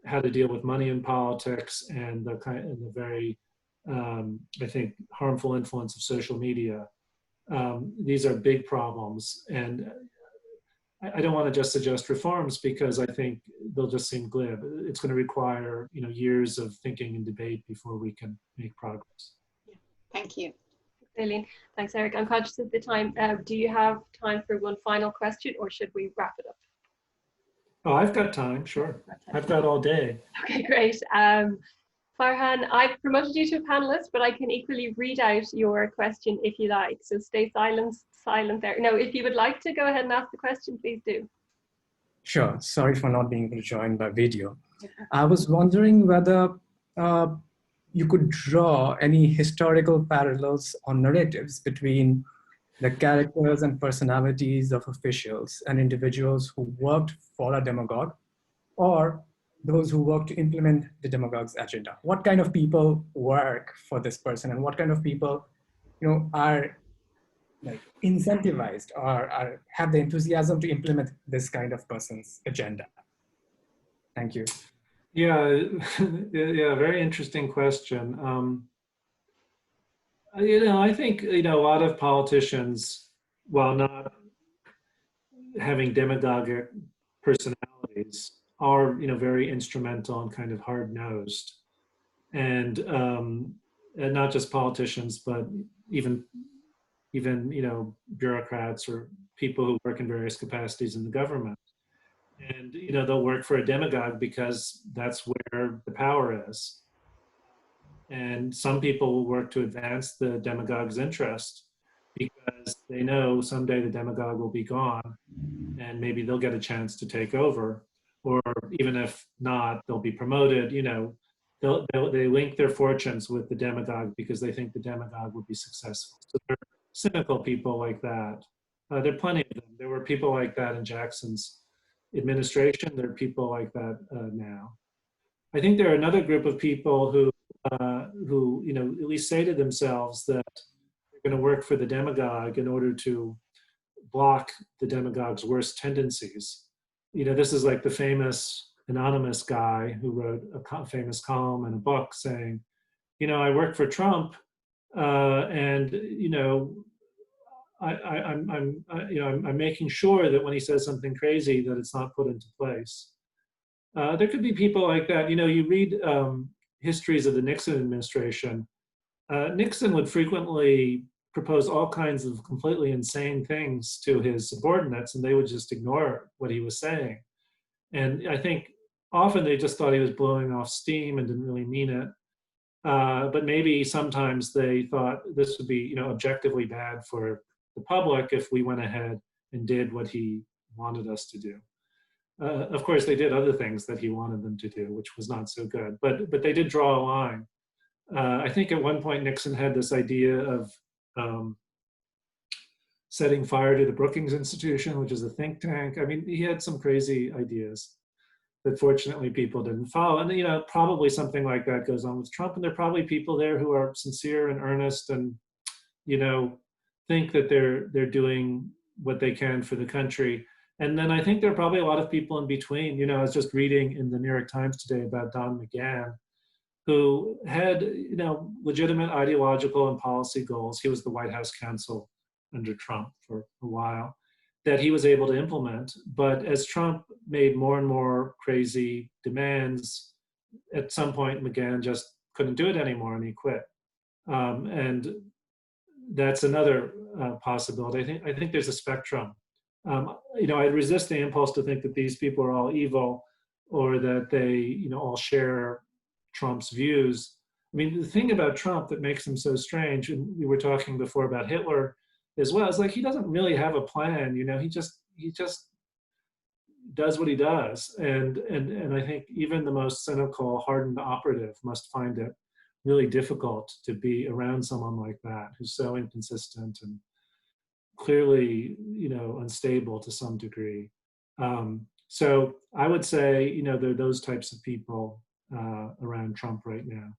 how to deal with money in politics and the very I think harmful influence of social media. These are big problems, and I don't want to just suggest reforms because I think they'll just seem glib. It's going to require years of thinking and debate before we can make progress. Thank you. Brilliant. Thanks, Eric. I'm conscious of the time. Do you have time for one final question, or should we wrap it up? Oh, I've got time, sure. I've got all day. Okay, great. Farhan, I've promoted you to a panelist, but I can equally read out your question if you like. So stay silent there. No, if you would like to go ahead and ask the question, please do. Sure. Sorry for not being able to join by video. I was wondering whether you could draw any historical parallels or narratives between the characters and personalities of officials and individuals who worked for a demagogue, or those who work to implement the demagogue's agenda. What kind of people work for this person, and what kind of people are like incentivized or have the enthusiasm to implement this kind of person's agenda? Thank you. Yeah, very interesting question. I think a lot of politicians, while not having demagogic personalities, are very instrumental and kind of hard-nosed, and not just politicians, but even bureaucrats or people who work in various capacities in the government. And they'll work for a demagogue because that's where the power is. And some people will work to advance the demagogue's interest because they know someday the demagogue will be gone, and maybe they'll get a chance to take over. Or even if not, they'll be promoted. They link their fortunes with the demagogue because they think the demagogue will be successful. So there are cynical people like that. There are plenty of them. There were people like that in Jackson's administration. There are people like that now. I think there are another group of people who at least say to themselves that they're going to work for the demagogue in order to block the demagogue's worst tendencies. This is like the famous anonymous guy who wrote a famous column and a book saying, I work for Trump, and I'm making sure that when he says something crazy, that it's not put into place. There could be people like that. You read histories of the Nixon administration. Nixon would frequently propose all kinds of completely insane things to his subordinates, and they would just ignore what he was saying. And I think often they just thought he was blowing off steam and didn't really mean it. But maybe sometimes they thought this would be, objectively bad for the public if we went ahead and did what he wanted us to do. Of course, they did other things that he wanted them to do, which was not so good. But they did draw a line. I think at one point Nixon had this idea of setting fire to the Brookings Institution, which is a think tank. I mean, he had some crazy ideas that fortunately people didn't follow. And probably something like that goes on with Trump. And there are probably people there who are sincere and earnest and think that they're doing what they can for the country. And then I think there are probably a lot of people in between. I was just reading in the New York Times today about Don McGahn, who had, you know, legitimate ideological and policy goals. He was the White House counsel under Trump for a while, that he was able to implement. But as Trump made more and more crazy demands, at some point McGahn just couldn't do it anymore and he quit. And that's another possibility. I think there's a spectrum. You know, I resist the impulse to think that these people are all evil or that they, you know, all share Trump's views. I mean, the thing about Trump that makes him so strange, and we were talking before about Hitler as well, is like he doesn't really have a plan. You know, he just does what he does, and I think even the most cynical, hardened operative must find it really difficult to be around someone like that who's so inconsistent and clearly, you know, unstable to some degree. So I would say, you know, there are those types of people around Trump right now.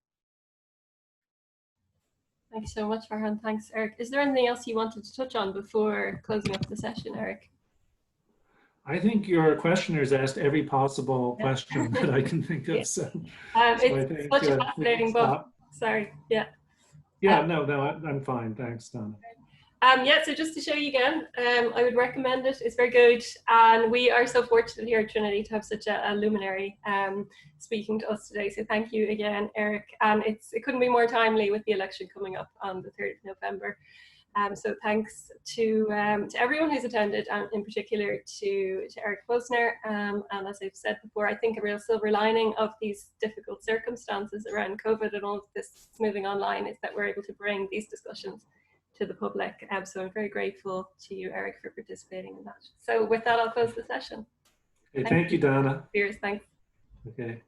Thanks so much, Farhan. Thanks, Eric. Is there anything else you wanted to touch on before closing up the session, Eric? I think your questioners asked every possible question that I can think of. Yeah. So, it's such a fascinating book. Sorry. Yeah. Yeah, no, I'm fine. Thanks, Donna. Yeah, so just to show you again, I would recommend it. It's very good. And we are so fortunate here at Trinity to have such a luminary speaking to us today. So thank you again, Eric. And it couldn't be more timely with the election coming up on the 3rd of November. So thanks to everyone who's attended, and in particular to Eric Posner. And as I've said before, I think a real silver lining of these difficult circumstances around COVID and all of this moving online is that we're able to bring these discussions to the public. So I'm very grateful to you, Eric, for participating in that. So with that, I'll close the session. Okay, thank you, Donna. Cheers, thanks. Okay.